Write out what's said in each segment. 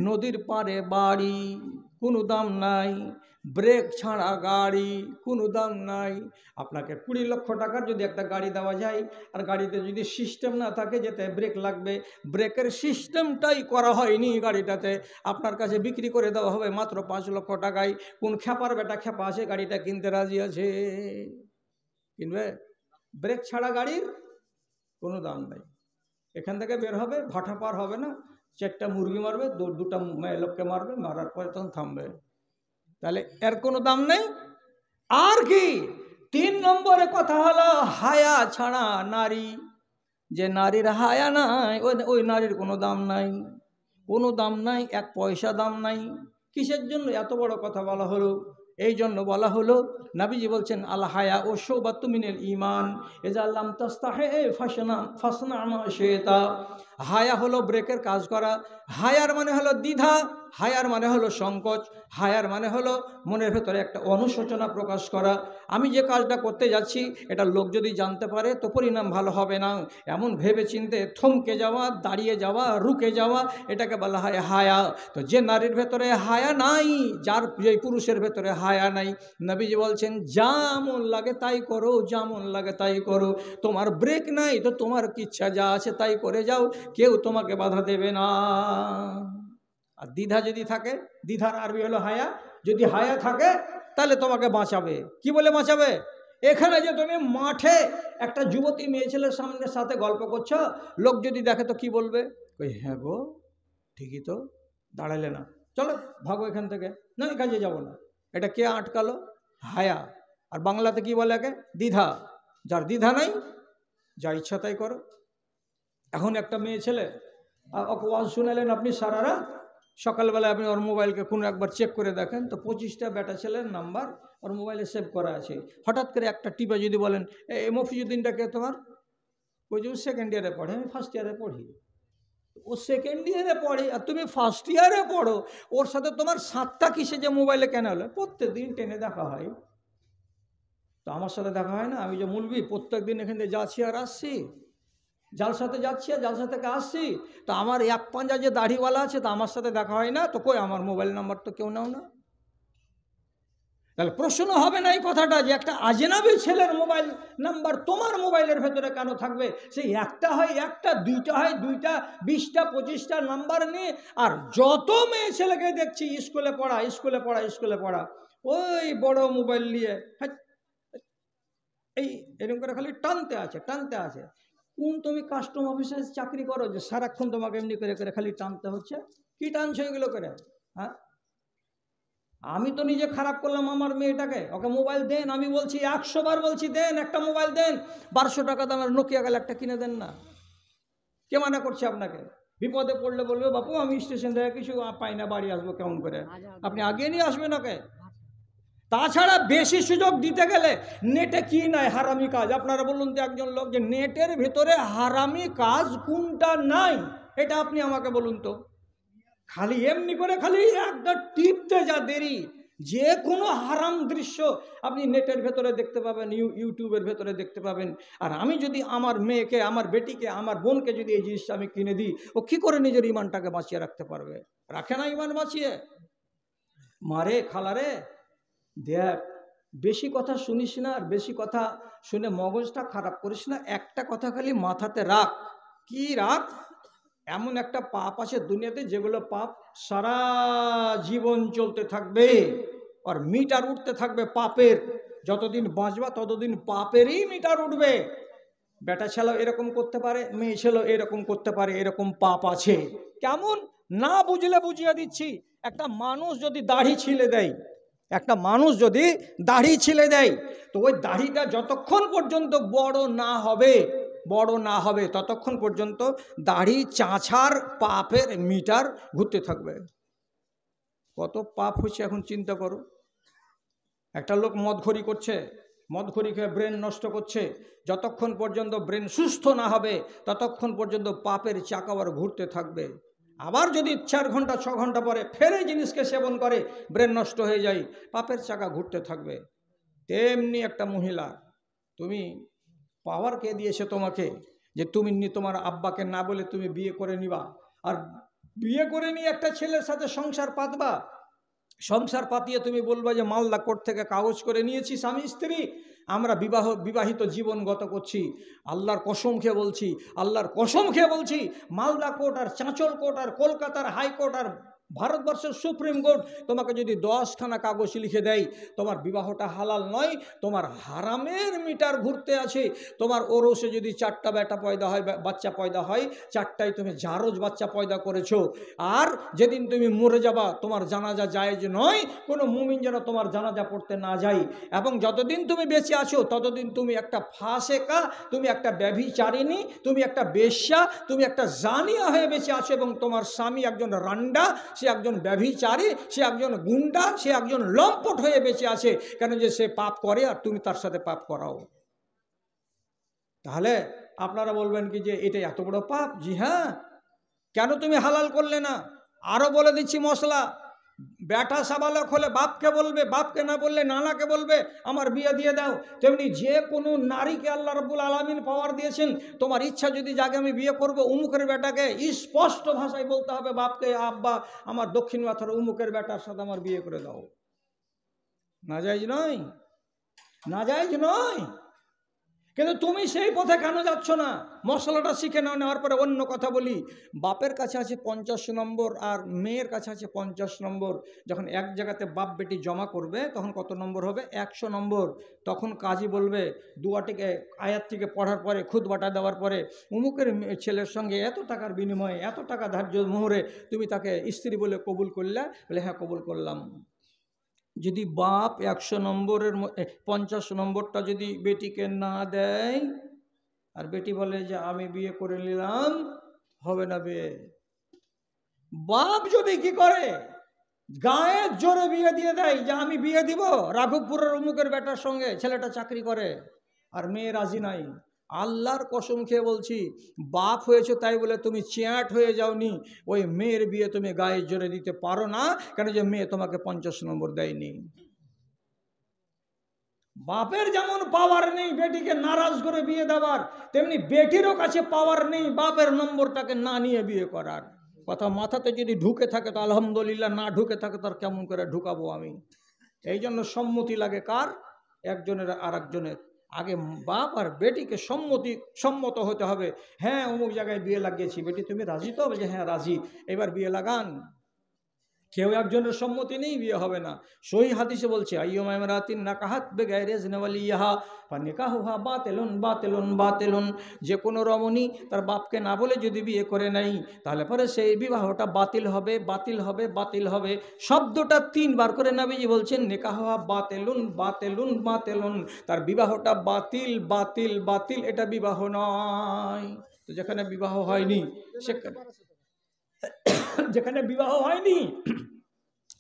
নদীর পাড়ে বাড়ি কোনো দাম নাই, ব্রেক ছাড়া গাড়ি কোনো দাম নাই। আপনাকে 20 লক্ষ টাকার যদি একটা গাড়ি দেওয়া যায়, আর গাড়িতে যদি সিস্টেম না থাকে যেতে ব্রেক লাগবে, ব্রেকের সিস্টেমটাই করা হয়নি গাড়িটাতে, আপনার কাছে বিক্রি করে দেওয়া হবে মাত্র 5 লক্ষ টাকায়। কোন খেপার বেটা খেপা আছে গাড়িটা কিনতে রাজি আছে? কিনবে? ব্রেক ছাড়া গাড়ির কোনো দাম নাই। এখান থেকে বের হবে, ভাটা পার হবে না, 4টা মুরগি মারবে, 2টা মেয়ে লোককে মারবে, মারার পরে তখন থামবে। তাহলে এর কোনো দাম নেই। আর কি 3 নম্বরে কথা হলো হায়া ছাড়া নারী। যে নারীর হায়া নাই ওই নারীর কোনো দাম নাই, কোনো দাম নাই, 1 পয়সা দাম নাই। কিসের জন্য এত বড় কথা বলা হলো? এই জন্য বলা হলো, নবীজি বলছেন আল হায়া ও শুবাতুম মিনাল ঈমান, ইজা লাম তাস্তাহি ফাসনা মা শিতা। হায়া হলো ব্রেকের কাজ করা। হায়ার মানে হলো দ্বিধা, হায়ার মানে হলো সংকোচ, হায়ার মানে হলো মনের ভেতরে একটা অনুশোচনা প্রকাশ করা। আমি যে কাজটা করতে যাচ্ছি এটা লোক যদি জানতে পারে তো পরিণাম ভালো হবে না, এমন ভেবে চিন্তে থমকে যাওয়া, দাঁড়িয়ে যাওয়া, রুকে যাওয়া, এটাকে বলা হয় হায়া। তো যে নারীর ভেতরে হায়া নাই, যে পুরুষের ভেতরে হায়া নাই, নবীজি বলছেন যা মন লাগে তাই করো, যা মন লাগে তাই করো। তোমার ব্রেক নাই তো তোমার ইচ্ছা যা আছে তাই করে যাও, কেউ তোমাকে বাধা দেবে না। আর দ্বিধা যদি থাকে, দ্বিধার আরবি হলো হায়া, যদি হায়া থাকে তাহলে তোমাকে বাঁচাবে। কি বলে বাঁচাবে? এখানে যে তুমি মাঠে একটা যুবতী মেয়ে ছেলের সাথে গল্প করছো, লোক যদি দেখে তো কি বলবে? ওই হ্যাঁ গো ঠিকই তো, দাঁড়ালে না, চলো ভাগো এখান থেকে, না এই কাজে যাবো না। এটা কে আটকালো? হায়া। আর বাংলাতে কি বলে একে? দ্বিধা। যার দ্বিধা নাই যা ইচ্ছা তাই করো। এখন একটা মেয়ে ছেলে ওকে ওয়াজ শুনালেন আপনি সারা রাত, সকালবেলায় আপনি ওর মোবাইলকে কোনো একবার চেক করে দেখেন তো 25টা বেটা ছেলের নাম্বার ওর মোবাইলে সেভ করা আছে। হঠাৎ করে একটা টিপে যদি বলেন এই মফিজুদ্দিনটা কে তোমার? ওই যে 2nd ইয়ারে পড়ে, আমি 1st ইয়ারে পড়ি। ও 2nd ইয়ারে পড়ে আর তুমি 1st ইয়ারে পড়ো, ওর সাথে তোমার 7টা কিসে যে মোবাইলে কেন হলো? প্রত্যেকদিন টেনে দেখা হয়। তো আমার সাথে দেখা হয় না? আমি যে মুলবি প্রত্যেকদিন এখান থেকে যাচ্ছি আর আসছি, জালসাতে যাচ্ছি আর জালসা থেকে আসছি, তো আমার 1 পাঞ্জা যে দাড়িওয়ালা আছে তা আমার সাথে দেখা হয় না, তো কই আমার মোবাইল নাম্বার তো কেউ নাও না। তাহলে প্রশ্ন হবে না এই কথাটা যে একটা আজনাবি ছেলের মোবাইল নাম্বার তোমার মোবাইলের ভেতরে কেন থাকবে? সেই একটা হয় একটা, 2টা হয় 2টা, 20টা 25টা নাম্বার নিয়ে। আর যত মেয়ে ছেলেকে দেখছি স্কুলে পড়া, স্কুলে পড়া, স্কুলে পড়া, ওই বড় মোবাইল নিয়ে এই এরকম করে খালি টানতে আছে, টানতে আছে। কোন তুমি কাস্টম অফিসে চাকরি করো যে সারাক্ষণ তোমাকে এমনি করে করে খালি টানতে হচ্ছে? কি টানছো এগুলো করে? হ্যাঁ, আমি তো নিজে খারাপ করলাম আমার মেয়েটাকে, ওকে মোবাইল দেন, আমি বলছি 100 বার বলছি দেন, একটা মোবাইল দেন, 1200 টাকা দামের নোকিয়া গেলে একটা কিনে দেন না। কে মানা করছে আপনাকে? বিপদে পড়লে বলবে বাপু আমি স্টেশন থেকে কিছু পাই না, বাড়ি আসবো কেমন করে? আপনি আগে নিয়ে আসবেন ওকে। তাছাড়া বেশি সুযোগ দিতে গেলে নেটে কি নাই হারামি কাজ? আপনারা বলুন তো একজন লোক যে নেটের ভেতরে হারামি কাজ কোনটা নাই, এটা আপনি আমাকে বলুন তো। খালি এমনি করে খালি একটা টিপতে যা দেরি, যে কোনো হারাম দৃশ্য আপনি নেটের ভেতরে দেখতে পাবেন, ইউটিউবের ভেতরে দেখতে পাবেন। আর আমি যদি আমার মেয়েকে, আমার বেটিকে, আমার বোনকে যদি এই জিনিসটা আমি কিনে দিই, ও কি করে নিজের ইমানটাকে বাঁচিয়ে রাখতে পারবে? রাখে না ইমান বাঁচিয়ে। মারে খালারে দেখ, বেশি কথা শুনিস না, আর বেশি কথা শুনে মগজটা খারাপ করিস না। একটা কথা খালি মাথাতে রাখ। কি রাখ? এমন একটা পাপ আছে দুনিয়াতে যেগুলো পাপ সারা জীবন চলতে থাকবে, আর মিটার উঠতে থাকবে পাপের। যতদিন বাঁচবা ততদিন পাপেরই মিটার উঠবে। বেটা ছেলেও এরকম করতে পারে, মেয়ে ছেলেও এরকম করতে পারে, এরকম পাপ আছে। কেমন? না বুঝলে বুঝিয়ে দিচ্ছি। একটা মানুষ যদি দাড়ি ছিলে দেয়, একটা মানুষ যদি দাড়ি ছিলে দেয়, তো ওই দাড়িটা যতক্ষণ পর্যন্ত বড় না হবে, বড় না হবে ততক্ষণ পর্যন্ত দাড়ি চাঁছার পাপের মিটার ঘুরতে থাকবে। কত পাপ হচ্ছে এখন চিন্তা করো। একটা লোক মদখড়ি করছে, মদখড়ি খেয়ে ব্রেন নষ্ট করছে, যতক্ষণ পর্যন্ত ব্রেন সুস্থ না হবে ততক্ষণ পর্যন্ত পাপের চাকা আবার ঘুরতে থাকবে। আবার যদি 4 ঘন্টা 6 ঘন্টা পরে ফেরে জিনিসকে সেবন করে, ব্রেন নষ্ট হয়ে যায়, পাপের চাকা ঘুরতে থাকবে। তেমনি একটা মহিলা, তুমি পাওয়ার কে দিয়েছে তোমাকে যে তুমি তোমার আব্বাকে না বলে তুমি বিয়ে করে নিবা, আর বিয়ে করে নিয়ে একটা ছেলের সাথে সংসার পাতবা, সংসার পাতিয়ে তুমি বলবা যে মালদা কোর্ট থেকে কাগজ করে নিয়েছি স্বামী স্ত্রী, আমরা বিবাহিত জীবন গত করছি। আল্লাহর কসম খেয়ে বলছি, আল্লাহর কসম খেয়ে বলছি, মালদা কোর্ট আর চাঁচল কোর্ট আর কলকাতার হাইকোর্ট আর ভারতবর্ষের সুপ্রিম কোর্ট তোমাকে যদি 10খানা কাগজ লিখে দেয় তোমার বিবাহটা হালাল নয়, তোমার হারামের মিটার ঘুরতে আছে। তোমার ওরসে যদি 4টা বেটা পয়দা হয়, বাচ্চা পয়দা হয়, 4টাই তুমি জারজ বাচ্চা পয়দা করেছো। আর যেদিন তুমি মরে যাবা তোমার জানাজা জায়েজ নয়, কোনো মুমিন যেন তোমার জানাজা পড়তে না যায়। এবং যতদিন তুমি বেঁচে আছো ততদিন তুমি একটা ফাসেকা, তুমি একটা ব্যভিচারিণী, তুমি একটা বেশ্যা, তুমি একটা জানিয়া হয়ে বেঁচে আছো। এবং তোমার স্বামী একজন রান্ডা, সে একজন ব্যভিচারী, সে একজন গুন্ডা, সে একজন লম্পট হয়ে বেঁচে আছে। কেন যে সে পাপ করে আর তুমি তার সাথে পাপ করাও। তাহলে আপনারা বলবেন কি যে এটা এত বড় পাপ? জি হ্যাঁ। কেন তুমি হালাল করলে না? আরো বলে দিচ্ছি মশলা। বেটা সাবালক হলে বাপকে বলবে, বাপকে না বললে নানাকে বলবে আমার বিয়ে দিয়ে দাও। তেমনি যে কোনো নারীকে আল্লাহ রাব্বুল আলামিন পাওয়ার দিয়েছেন, তোমার ইচ্ছা যদি জাগে আমি বিয়ে করব উমুকের বেটাকে, স্পষ্ট ভাষায় বলতে হবে বাপকে, আব্বা আমার দক্ষিণ মাথার উমুকের বেটার সাথে আমার বিয়ে করে দাও। নাজায়েজ নয়, নাজায়েজ নয়। কিন্তু তুমি সেই পথে কেন যাচ্ছ না? মশলাটা শিখে নাও। নেওয়ার পরে অন্য কথা বলি, বাপের কাছে আছে 50 নম্বর আর মেয়ের কাছে আছে 50 নম্বর। যখন এক জায়গাতে বাপ বেটি জমা করবে তখন কত নম্বর হবে? 100 নম্বর। তখন কাজী বলবে দুয়াটিকে আয়াত থেকে পড়ার পরে, খুতবাটা দেওয়ার পরে, অমুকের ছেলের সঙ্গে এত টাকার বিনিময়ে, এত টাকা ধার্য মোহরে তুমি তাকে স্ত্রী বলে কবুল করলে? বলে হ্যাঁ কবুল করলাম। যদি বাপ 100 নম্বরের 50 নম্বরটা যদি বেটিকে না দেয় আর বেটি বলে যে আমি বিয়ে করে নিলাম, হবে না বিয়ে। বাপ যদি কি করে গায়ের জোরে বিয়ে দিয়ে দেয় যে আমি বিয়ে দিব রাঘবপুরের অমুকের বেটার সঙ্গে, ছেলেটা চাকরি করে, আর মেয়ে রাজি নাই, আল্লাহর কসম খেয়ে বলছি বাপ হয়েছে তাই বলে তুমি চ্যাট হয়ে যাওনি, ওই মেয়ের বিয়ে তুমি গায়ের জোরে দিতে পারো না। কেন যে মেয়ে তোমাকে 50 নম্বর দেয়নি। বাপের যেমন পাওয়ার নেই বেটিকে নারাজ করে বিয়ে দেওয়ার, তেমনি বেটিরও কাছে পাওয়ার নেই বাপের নম্বরটাকে না নিয়ে বিয়ে করার। কথা মাথাতে যদি ঢুকে থাকে তো আলহামদুলিল্লাহ, না ঢুকে থাকে তার কেমন করে ঢুকাবো আমি। এই জন্য সম্মতি লাগে কার? একজনের আর একজনের। আগে বাপ আর বেটিকে সম্মত হতে হবে। হ্যাঁ অমুক জায়গায় বিয়ে লাগিয়েছি, বেটি তুমি রাজি তো? বলছে হ্যাঁ রাজি, এবার বিয়ে লাগান। কেউ একজনের সম্মতি নেই, বিয়ে হবে না। সহি হাদিসে বলছে আইয়ুমা ইমরাতিন নাকাহাত বিগাইরি ইজনি ওয়ালিয়্যাহা ফানিকাহুহা বাতিলুন বাতিলুন বাতিলুন। যে কোনো রমণী তার বাপকে না বলে যদি বিয়ে করে নেয় তাহলে পরে সেই বিবাহটা বাতিল হবে, বাতিল হবে, বাতিল হবে। শব্দটা 3 বার করে নবীজি বলছেন নিকাহুহা বাতিলুন বাতিলুন বাতিলুন। তার বিবাহটা বাতিল বাতিল বাতিল, এটা বিবাহ নয়। তো যেখানে বিবাহ হয়নি যেখানে বিবাহ হয়নি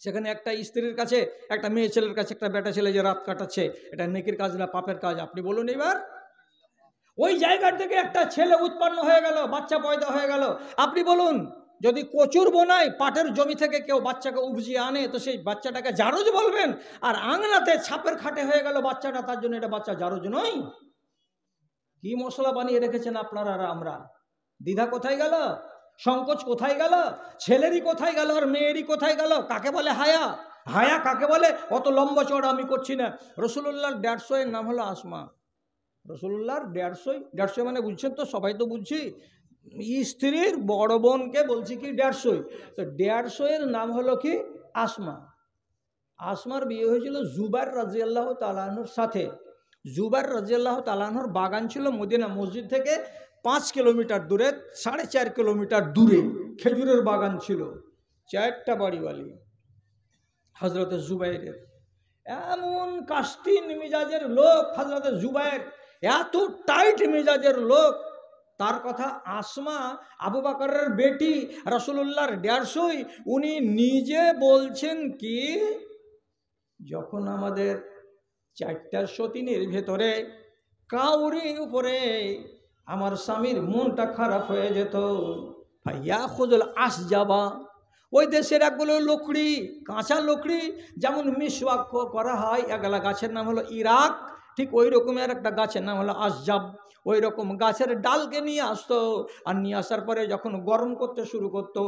সেখানে একটা স্ত্রীর কাছে, একটা মেয়ে ছেলের কাছে একটা বেটা ছেলে যে রাত কাটাচ্ছে, এটা নেকির কাজ না পাপের কাজ? আপনি বলুন এবার। ওই জায়গা থেকে একটা ছেলে উৎপন্ন হয়ে গেল, বাচ্চা পয়দা হয়ে গেল। আপনি বলুন যদি কচুর বোনায় পাটের জমি থেকে কেউ বাচ্চাকে উপজিয়ে আনে তো সেই বাচ্চাটাকে জারজ বলবেন? আর আংনাতে ছাপের খাটে হয়ে গেল বাচ্চাটা, তার জন্য এটা বাচ্চা জারজ নয়? কি মশলা বানিয়ে রেখেছেন আপনারা আর আমরা? দ্বিধা কোথায় গেল? সংকোচ কোথায় গেল? ছেলেরই কোথায় গেল আর মেয়েরই কোথায় গেল? কাকে বলে হায়া? হায়া কাকে বলে? অত লম্বা চড়া আমি করছি না। রসুল্লাহর 150 নাম হলো আসমা। রসুল্লাহর 150 মানে বুঝছেন তো? সবাই তো বুঝছি। স্ত্রীর বড় বোনকে বলছি কি 150, তো 150 নাম হলো কি? আসমা। আসমার বিয়ে হয়েছিল জুবাইর রাদিয়াল্লাহু তাআলা আনহুর সাথে। জুবাইর রাদিয়াল্লাহু তাআলা আনহুর বাগান ছিল মদিনা মসজিদ থেকে 5 কিলোমিটার দূরে, 4.5 কিলোমিটার দূরে খেজুরের বাগান ছিল। 4টা বাড়িওয়ালি হযরতে জুবাইরের। এমন কাস্টিন মিজাজের লোক হযরতে জুবাইর, এত টাইট মিজাজের লোক। তার কথা আসমা আবু বকরের বেটি, রাসূলুল্লাহর 150। উনি নিজে বলছেন কি যখন আমাদের 4টা সতীনের ভেতরে কাউরি উপরে আমার স্বামীর মনটা খারাপ হয়ে যেত, ভাইয়া খুজল আস যাবা, ওই দেশের একগুলো লকড়ি, কাঁচা লকড়ি, যেমন মিসওয়াক করা হয়, এগুলা গাছের নাম হলো ইরাক, ঠিক ওই রকমের একটা গাছের নাম হলো আশজাব। ওই রকম গাছের ডালকে নিয়ে আসতো, আর নিয়ে আসার পরে যখন গরম করতে শুরু করতো,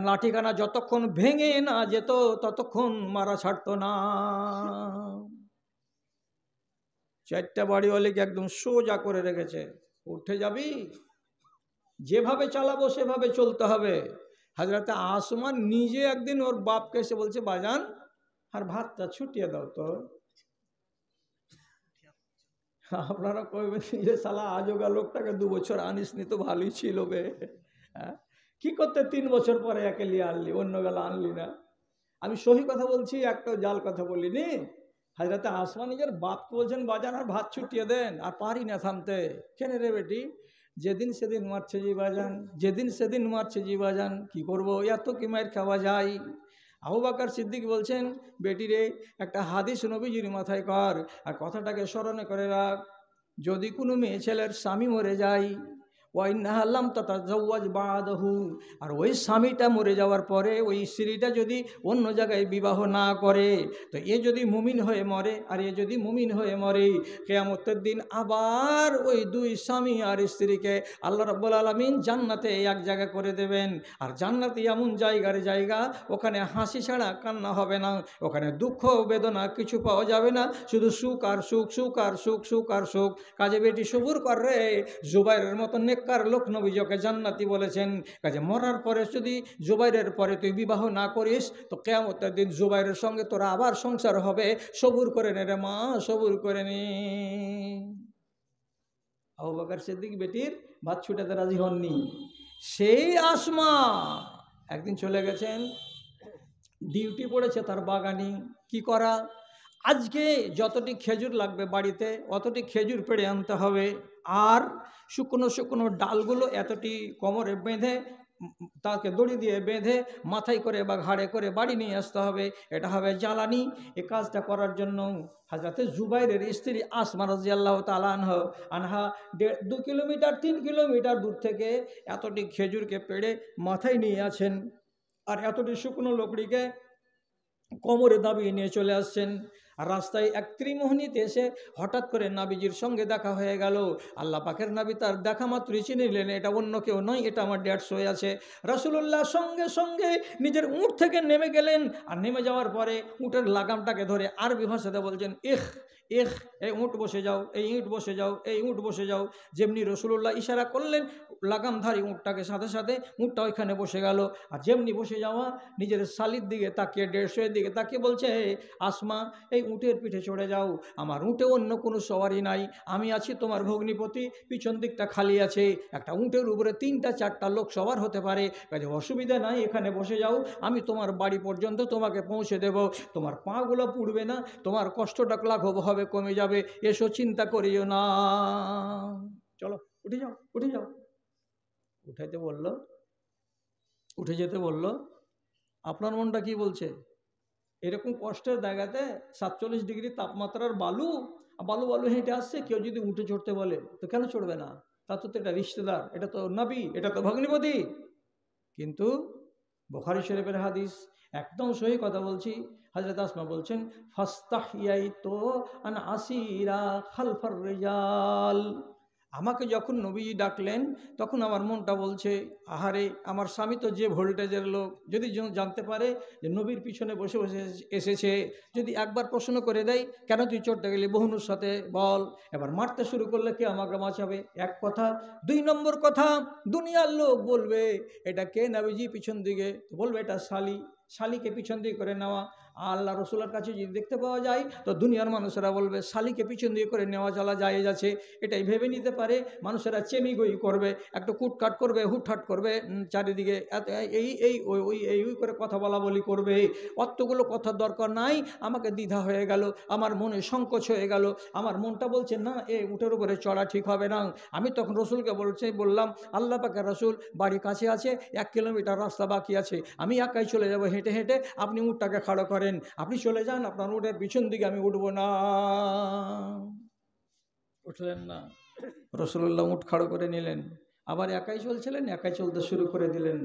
লাঠিখানা যতক্ষণ ভেঙে না যেত ততক্ষণ মারা ছাড়তো না। 4টা বাড়িওয়ালিকে একদম সোজা করে রেখেছে, উঠে যাবি, যেভাবে চালাবো সেভাবে চলতে হবে। হযরতে আসমান নিজে একদিন ওর বাপকে এসে বলছে, বাজান আর ভাতটা ছুটিয়ে দাও তো। আপনারা কইবেন যে শালা আজোগা লোকটাকে 2 বছর আনিসনি তো ভালোই ছিল বে, হ্যাঁ? কি করতে 3 বছর পরে একে লিয়ে আনলি, অন্য বেলা আনলি না? আমি সহি কথা বলছি, একটা জাল কথা বলিনি। হযরতে আসমান নিজের বাপকে বলছেন, বাজান আর ভাত ছুটিয়ে দেন, আর পারি না থামতে। কেন রে বেটি? যেদিন সেদিন মারছে জি বাজান, যেদিন সেদিন মারছে জি বাজান, কি করব, এত কি মার খাওয়া যায়? আবু বকর সিদ্দিক বলছেন, বেটি রে, একটা হাদিস নবীজির মাথায় কর, আর কথাটাকে স্মরণে করে রাখ। যদি কোনো মেয়ে ছেলের স্বামী মরে যায়, ওয়াইন্নাহাল্লাম তাতাজাওয়াজ বাদাহু, আর ওই স্বামীটা মরে যাওয়ার পরে ওই স্ত্রীটা যদি অন্য জায়গায় বিবাহ না করে, তো এ যদি মুমিন হয়ে মরে আর এ যদি মুমিন হয়ে মরে, কিয়ামতের দিন আবার ওই 2 স্বামী আর স্ত্রীকে আল্লাহ রাব্বুল আলামিন জান্নাতে এক জায়গা করে দেবেন। আর জান্নাতে এমন জায়গার জায়গা, ওখানে হাসি ছাড়া কান্না হবে না, ওখানে দুঃখ বেদনা কিছু পাওয়া যাবে না, শুধু সুখ আর সুখ, সুখ আর সুখ, সুখ আর সুখ। কাজে বেটি সবুর কর রে, জুবাইরের মতো নেককার লোক নবীজকে জান্নাতি বলেছেন। কাজে মরার পরে যদি জুবাইরের পরে তুই বিবাহ না করিস, তো কিয়ামতের দিন জুবাইরের সঙ্গে তোরা আবার সংসার হবে। সবুর করে নে রে মা, সবুর করে নে। আবু বকর সিদ্দিক বেটির ভাত ছুটাতে রাজি হননি। সেই আসমা একদিন চলে গেছেন, ডিউটি পড়েছে তার বাগানি। কি করা, আজকে যতটি খেজুর লাগবে বাড়িতে অতটি খেজুর পেড়ে আনতে হবে, আর শুকনো শুকনো ডালগুলো এতটি কোমরে বেঁধে, তাকে দড়ি দিয়ে বেঁধে মাথায় করে বা ঘাড়ে করে বাড়ি নিয়ে আসতে হবে। এটা হবে জ্বালানি। এ কাজটা করার জন্য হযরতে জুবাইরের স্ত্রী আসমা রাদিয়াল্লাহু তাআলা আনহা 2 কিলোমিটার 3 কিলোমিটার দূর থেকে এতটি খেজুরকে পেড়ে মাথায় নিয়ে আছেন, আর এতটি শুকনো লকড়িকে কোমরে দাবিয়ে নিয়ে চলে আসছেন। আর রাস্তায় এক ত্রিমোহনীতে এসে হঠাৎ করে নাবিজির সঙ্গে দেখা হয়ে গেল। আল্লাহ পাকের নাবি তার দেখা মাত্রই চিনে নিলেন, এটা অন্য কেউ নয়, এটা আমার ড্যাড শুয়ে আছে। রাসূলুল্লাহ সঙ্গে সঙ্গে নিজের উট থেকে নেমে গেলেন, আর নেমে যাওয়ার পরে উটের লাগামটাকে ধরে আরবি ভাষাতে বলছেন, ইখ ইখ, এই উট বসে যাও, এই ইট বসে যাও, এই উট বসে যাও। যেমনি রাসূলুল্লাহ ইশারা করলেন, লাগামধারী উটটাকে সাথে সাথে উটটা ওইখানে বসে গেল। আর যেমনি বসে যাওয়া, নিজের শালির দিকে তাকিয়ে, 150 দিকে তাকিয়ে বলছে, আসমা এই উটের পিঠে চড়ে যাও, আমার উটে অন্য কোনো সওয়ারি নাই, আমি আছি তোমার ভগ্নিপতি, পিছন দিকটা খালি আছে, একটা উটের উপরে 3টা 4টা লোক সবার হতে পারে, কাজে অসুবিধা নাই, এখানে বসে যাও, আমি তোমার বাড়ি পর্যন্ত তোমাকে পৌঁছে দেব, তোমার পাগুলো পুড়বে না, তোমার কষ্টটা লাঘব হবে, কমে যাবে, এসো চিন্তা করিও না, চলো উঠে যাও, উঠে যাও। উঠাইতে বলল, উঠে যেতে বলল। আপনার মনটা কি বলছে? এরকম কষ্টের জায়গাতে 47 ডিগ্রি তাপমাত্রার বালু বালু বালু হেঁটে আসছে, কেউ যদি উঠে চড়তে বলে তো কেন চড়বে না? তা তো এটা রিশতেদার, এটা তো নবী, এটা তো ভগ্নিপতি। কিন্তু বুখারী শরীফের হাদিস, একদম সহি কথা বলছি, হযরত আসমা বলছেন, ফাস্তাহিয়াইতু আন আসিরা খালফার রিজাল। আমাকে যখন নবীজি ডাকলেন তখন আমার মনটা বলছে, আহারে আমার স্বামী তো যে ভোল্টেজের লোক, যদি জানতে পারে যে নবীর পিছনে বসে বসে এসেছে, যদি একবার প্রশ্ন করে দেয়, কেন তুই চড়তে গেলি বহুনুর সাথে, বল, এবার মারতে শুরু করলে কে আমাকে বাঁচাবে? এক কথা। 2 নম্বর কথা, দুনিয়ার লোক বলবে এটা কে নবীজি পিছন দিকে, বলবে এটা শালি, শালিকে পিছন দিকে করে নেওয়া। আল্লাহ রসুলের কাছে যদি দেখতে পাওয়া যায় তো দুনিয়ার মানুষেরা বলবে শালিকে পিছন দিয়ে করে নেওয়া চলা জায়েজ আছে, এটাই ভেবে নিতে পারে। মানুষেরা চেমিগই করবে, একটু কুটকাট করবে, হুটহাট করবে, চারিদিকে এই এই ওই ওই এই ওই করে কথা বলা বলি করবে। অতগুলো কথার দরকার নাই। আমাকে দ্বিধা হয়ে গেল, আমার মনে সংকোচ হয়ে গেল, আমার মনটা বলছে না, উটের উপরে চড়া ঠিক হবে না। আমি তখন রসুলকে বললাম, আল্লাহ পাকের রসুল, বাড়ি কাছে আছে, 1 কিলোমিটার রাস্তা বাকি আছে, আমি একাই চলে যাব হেঁটে হেঁটে, আপনি উটটাকে খাড়ো করেন, আপনি চলে যান, আপনার উটের পিছন দিকে আমি উঠবো না। উঠলেন না। রাসূলুল্লাহ উট খাড়ো করে নিলেন, আবার একাই চলছিলেন, একাই চলতে শুরু করে দিলেন,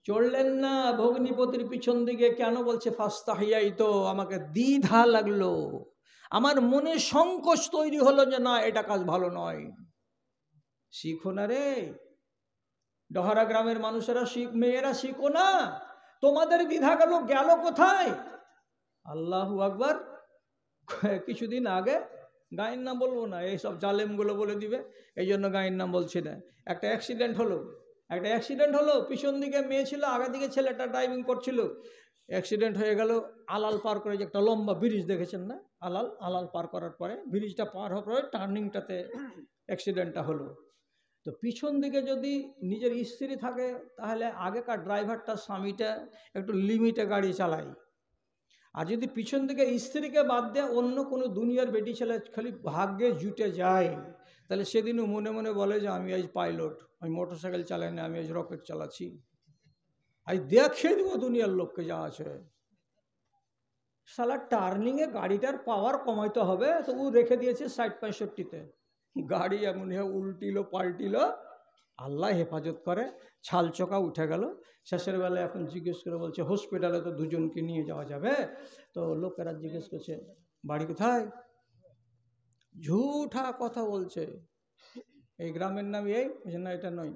চললেন না ভগ্নিপতির পিছন দিকে। কেন বলছে ফাস্তাহিয়াইতু? আমাকে দ্বিধা লাগলো, আমার মনে সংকোচ তৈরি হলো যে না, এটা কাজ ভালো নয়। শিখো না রে, ডহারা গ্রামের মানুষেরা মেয়েরা শিখো না, তোমাদের দ্বিধা গেল গেল কোথায়? আল্লাহু আকবার। কিছুদিন আগে, গায়ের নাম বলবো না, এইসব জালেমগুলো বলে দিবে, এই জন্য গায়ের নাম বলছি না। একটা অ্যাক্সিডেন্ট হলো, পিছন দিকে মেয়ে ছিল, আগে দিকে ছেলেটা ড্রাইভিং করছিল। অ্যাক্সিডেন্ট হয়ে গেল। আলাল পার করে, যে একটা লম্বা ব্রিজ দেখেছেন না, আলাল পার করার পরে, ব্রিজটা পার হওয়ার পরে টার্নিংটাতে অ্যাক্সিডেন্টটা হলো। তো পিছন দিকে যদি নিজের স্ত্রী থাকে, তাহলে আগেকার ড্রাইভারটা, স্বামীটা একটু লিমিটে গাড়ি চালায়। আর যদি পিছন দিকে স্ত্রীকে বাদ দেয় অন্য কোনো দুনিয়ার বেটি ছেলে খালি ভাগ্যে জুটে যায়, তাহলে সেদিনও মনে মনে বলে যে আমি আজ পাইলট, আমি মোটরসাইকেল চালাই না, আমি আজ রকেট চালাচ্ছি, আজ দেখিয়ে দেবো দুনিয়ার লোককে যা আছে। শালা টার্নিংয়ে গাড়িটার পাওয়ার কমাইতে হবে, তো ও রেখে দিয়েছে 60-65-তে। গাড়ি এমন উল্টিল পাল্টিল, আল্লাহ হেফাজত করে, ছাল চোকা উঠে গেল। শেষের বেলায় এখন জিজ্ঞেস করে বলছে হসপিটালে তো দুজনকে নিয়ে যাওয়া যাবে। তো লোকেরা জিজ্ঞেস করছে বাড়ি কোথায়? ঝুঠা কথা বলছে, এই গ্রামের নাম এই না, এটা নয়,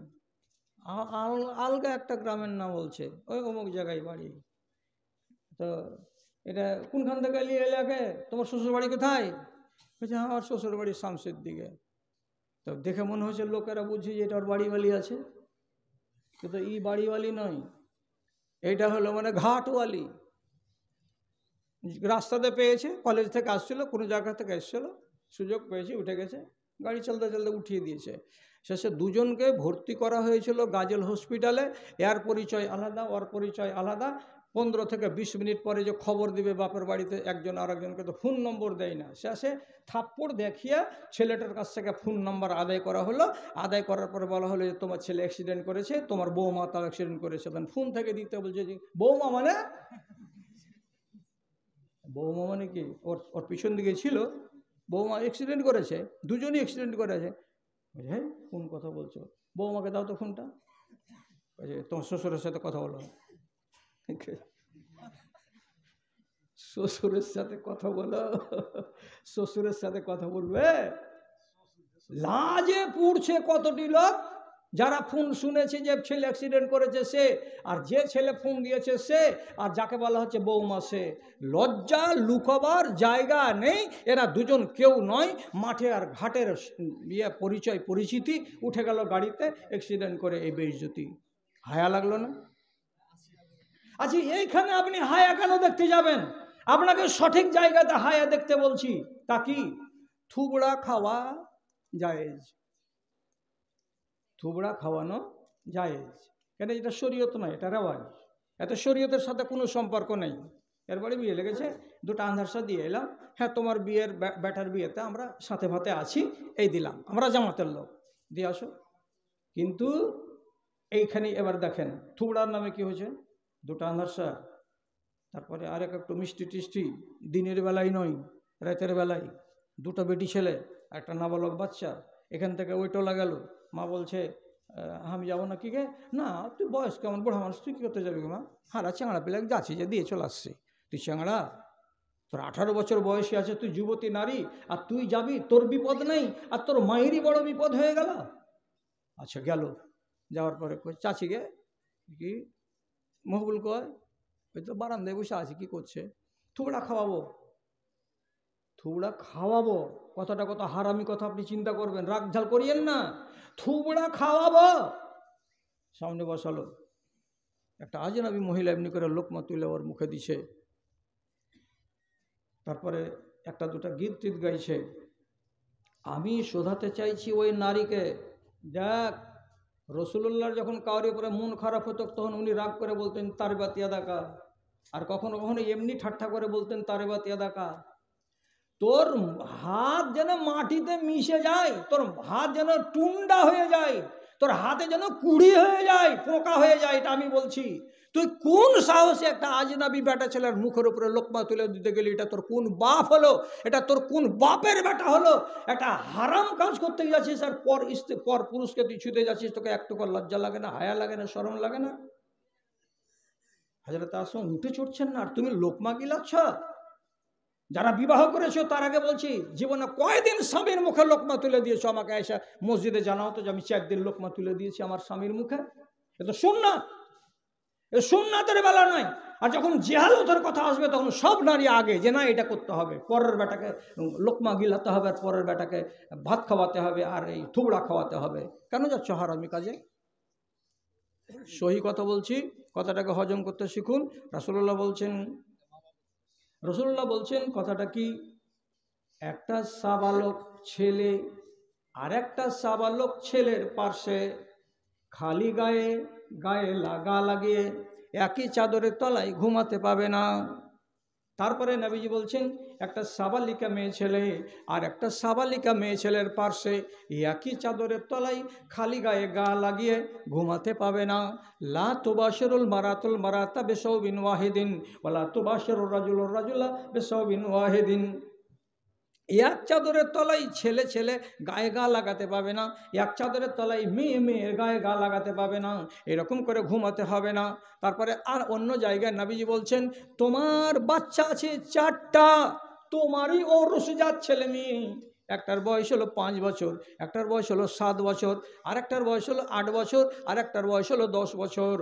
আলগা একটা গ্রামের নাম বলছে, ওই অমুক জায়গায় বাড়ি। তো এটা কোনখান থেকে নিয়ে এলে আগে, তোমার শ্বশুর বাড়ি কোথায়? বলছে আমার শ্বশুর বাড়ি শামসের দিকে। তো দেখে মনে হচ্ছে লোকেরা বুঝছে যে এটা ওর বাড়িওয়ালি আছে, কিন্তু এই বাড়িওয়ালি নয়, এইটা হলো মানে ঘাটওয়ালি। রাস্তাতে পেয়েছে, কলেজ থেকে আসছিল, কোনো জায়গা থেকে এসছিল, সুযোগ পেয়েছে, উঠে গেছে, গাড়ি চলতে চলতে উঠিয়ে দিয়েছে। শেষে দুজনকে ভর্তি করা হয়েছিল গাজল হসপিটালে। এর পরিচয় আলাদা, ওর পরিচয় আলাদা। 15 থেকে 20 মিনিট পরে যে খবর দিবে বাপের বাড়িতে, একজন আরেকজনকে তো ফোন নম্বর দেয় না। শেষে থাপ্পড় দেখিয়ে ছেলেটার কাছ থেকে ফোন নম্বর আদায় করা হলো। আদায় করার পরে বলা হলো যে তোমার ছেলে অ্যাক্সিডেন্ট করেছে, তোমার বৌমা তাও অ্যাক্সিডেন্ট করেছে। তখন ফোন থেকে দিতে বলছে যে বৌমা মানে, বৌমা মানে কি? ওর পিছন দিকে ছিল, বৌমা অ্যাক্সিডেন্ট করেছে, দুজনই অ্যাক্সিডেন্ট করেছে। হ্যাঁ, কোন কথা বলছো? বৌমাকে দাও তো ফোনটা, তোমার শ্বশুরের সাথে কথা বলো। শ্বশুরের সাথে কথা বলো, শ্বশুরের সাথে কথা বলবে? লাজে পুড়ছে কতটি লোক, যারা ফোন শুনেছে যে ছেলে অ্যাক্সিডেন্ট করেছে সে, আর যে ছেলে ফোন দিয়েছে সে, আর যাকে বলা হচ্ছে বৌমা সে। লজ্জা লুকাবার জায়গা নেই। এরা দুজন কেউ নয়, মাঠে আর ঘাটের পরিচয় পরিচিতি। উঠে গেল গাড়িতে, অ্যাক্সিডেন্ট করে এই বেইজ্জতি। হায়া লাগলো না? আচ্ছা, এইখানে আপনি হায়া কেন দেখতে যাবেন? আপনাকে সঠিক জায়গাতে হায়া দেখতে বলছি। তা কি? থুবড়া খাওয়া জায়েজ, থুবড়া খাওয়ানো জায়েজ। কেন? এটা শরীয়ত নয়, এটা রেওয়াজ। এত শরীয়তের সাথে কোনো সম্পর্ক নেই। এরপরে বিয়ে লেগেছে, দুটো আন্ধারসা দিয়ে এলাম, হ্যাঁ তোমার বিয়ের বেটার বিয়েতে আমরা সাথে ভাতে আছি, এই দিলাম, আমরা জামাতের লোক, দিয়ে আসো। কিন্তু এইখানে এবার দেখেন থুবড়ার নামে কি হয়েছে, দুটো আন্ধারসা, তারপরে আরেক একটু মিষ্টি টিষ্টি, দিনের বেলায় নয়, রাতের বেলায়, দুটো বেটি ছেলে, একটা নাবালক বাচ্চা। এখান থেকে ওই টোলা গেল, মা বলছে আমি যাবো না। কি গে? না, তুই বয়স কেমন, বুড়া মানুষ, তুই কী করতে যাবি মা? হারা চ্যাংড়া পেলে যাচ্ছি, যে দিয়ে চলে আসছে। তুই চ্যাংড়া, তোর 18 বছর বয়সী আছে, তুই যুবতী নারী, আর তুই যাবি, তোর বিপদ নেই, আর তোর মায়েরই বড় বিপদ হয়ে গেল। আচ্ছা গেল, যাওয়ার পরে চাচি গে কি মহবুল কয়, ওই তো বারান্দায় বসে আছে, কি করছে? থুবড়া খাওয়াবো। থুবড়া খাওয়াবো, কথাটা কত হারামি কথা আপনি চিন্তা করবেন, রাগ ঝাল করিয়েন না। থুবড়া খাওয়াবো। সামনে বসালো, একটা আজনবী মহিলা এমনি করে লোকমা তুলে ওর মুখে দিছে। তারপরে একটা দুটা গীত টিত গাইছে। আমি শোধাতে চাইছি ওই নারীকে, দেখ রসুল্লাহর যখন কাউরি উপরে মন খারাপ হতো, তখন উনি রাগ করে বলতেন তারিবাত ইয়াদাকা, আর কখনো কখনো এমনি ঠাট্টা করে বলতেন তারিবাত ইয়াদাকা। তোর হাত যেন মাটিতে মিশে যায়, তোর হাত যেন টুন্ডা হয়ে যায়, তোর হাতে যেন কুড়ি হয়ে যায়, পোকা হয়ে যায়, এটা আমি বলছি। তুই কোন সাহসে একটা আজনাবী বেটা ছেলের মুখের উপরে লোকমা তুলে দিতে গেলি? এটা তোর কোন বাপ হলো? এটা তোর কোন বাপের বেটা হলো? একটা হারাম কাজ করতে যাচ্ছিস, আর পর পুরুষকে তুই ছুতে যাচ্ছিস, তোকে একটু লজ্জা লাগে না, হায়া লাগে না, শরম লাগে না? হাজরত আসম উঠে চড়ছেন না, আর তুমি লোকমা গিলাচ্ছ। যারা বিবাহ করেছো তার আগে বলছি, জীবনে কয়দিন স্বামীর মুখে লোকমা তুলে দিয়েছো? আমাকে এসে মসজিদে জানাও তো যে আমি 4 দিন লোকমা তুলে দিয়েছি আমার স্বামীর মুখে। এ তো সুন্নাত, এ সুন্নাতের বেলা নয়। আর যখন জেহালতের কথা আসবে তখন সব নারী আগে যে না এটা করতে হবে, পরের বেটাকে লোকমা গিলাতে হবে, আর পরের বেটাকে ভাত খাওয়াতে হবে, আর এই থুবড়া খাওয়াতে হবে। কেন যাচ্ছ হারামি কাজে? সহি কথা বলছি, কথাটাকে হজম করতে শিখুন। রাসূলুল্লাহ বলছেন কথাটা কি, একটা সাবালক ছেলে আর একটা সাবালক ছেলের পাশে খালি গায়ে গায়ে লাগা লাগিয়ে একই চাদরের তলায় ঘুমাতে পাবে না। তারপরে নবীজি বলছেন একটা সাবালিকা মেয়ে ছেলে আর একটা সাবালিকা মেয়ে ছেলের পাশে একই চাদরের তলায় খালি গায়ে গা লাগিয়ে ঘুমাতে পাবে না। লা তুবাশিরুল মারাতুল মারাতা বিসাওবিন ওয়াহিদিন ওয়ালা তুবাশিরুর রাজুলুর রাজুলা বিসাওবিন ওয়াহিদিন। এক চাদরের তলায় ছেলে ছেলে গায়ে গা লাগাতে পাবে না, এক চাদরের তলায় মেয়ে মেয়ের গায়ে গা লাগাতে পাবে না, এরকম করে ঘুমাতে হবে না। তারপরে আর অন্য জায়গায় নবীজি বলছেন তোমার বাচ্চা আছে 4টা, তোমারই ঔরসজাত ছেলে মেয়ে। একটার বয়স হলো 5 বছর, একটার বয়স হলো 7 বছর, আরেকটার বয়স হলো 8 বছর, আরেকটার বয়স হলো 10 বছর।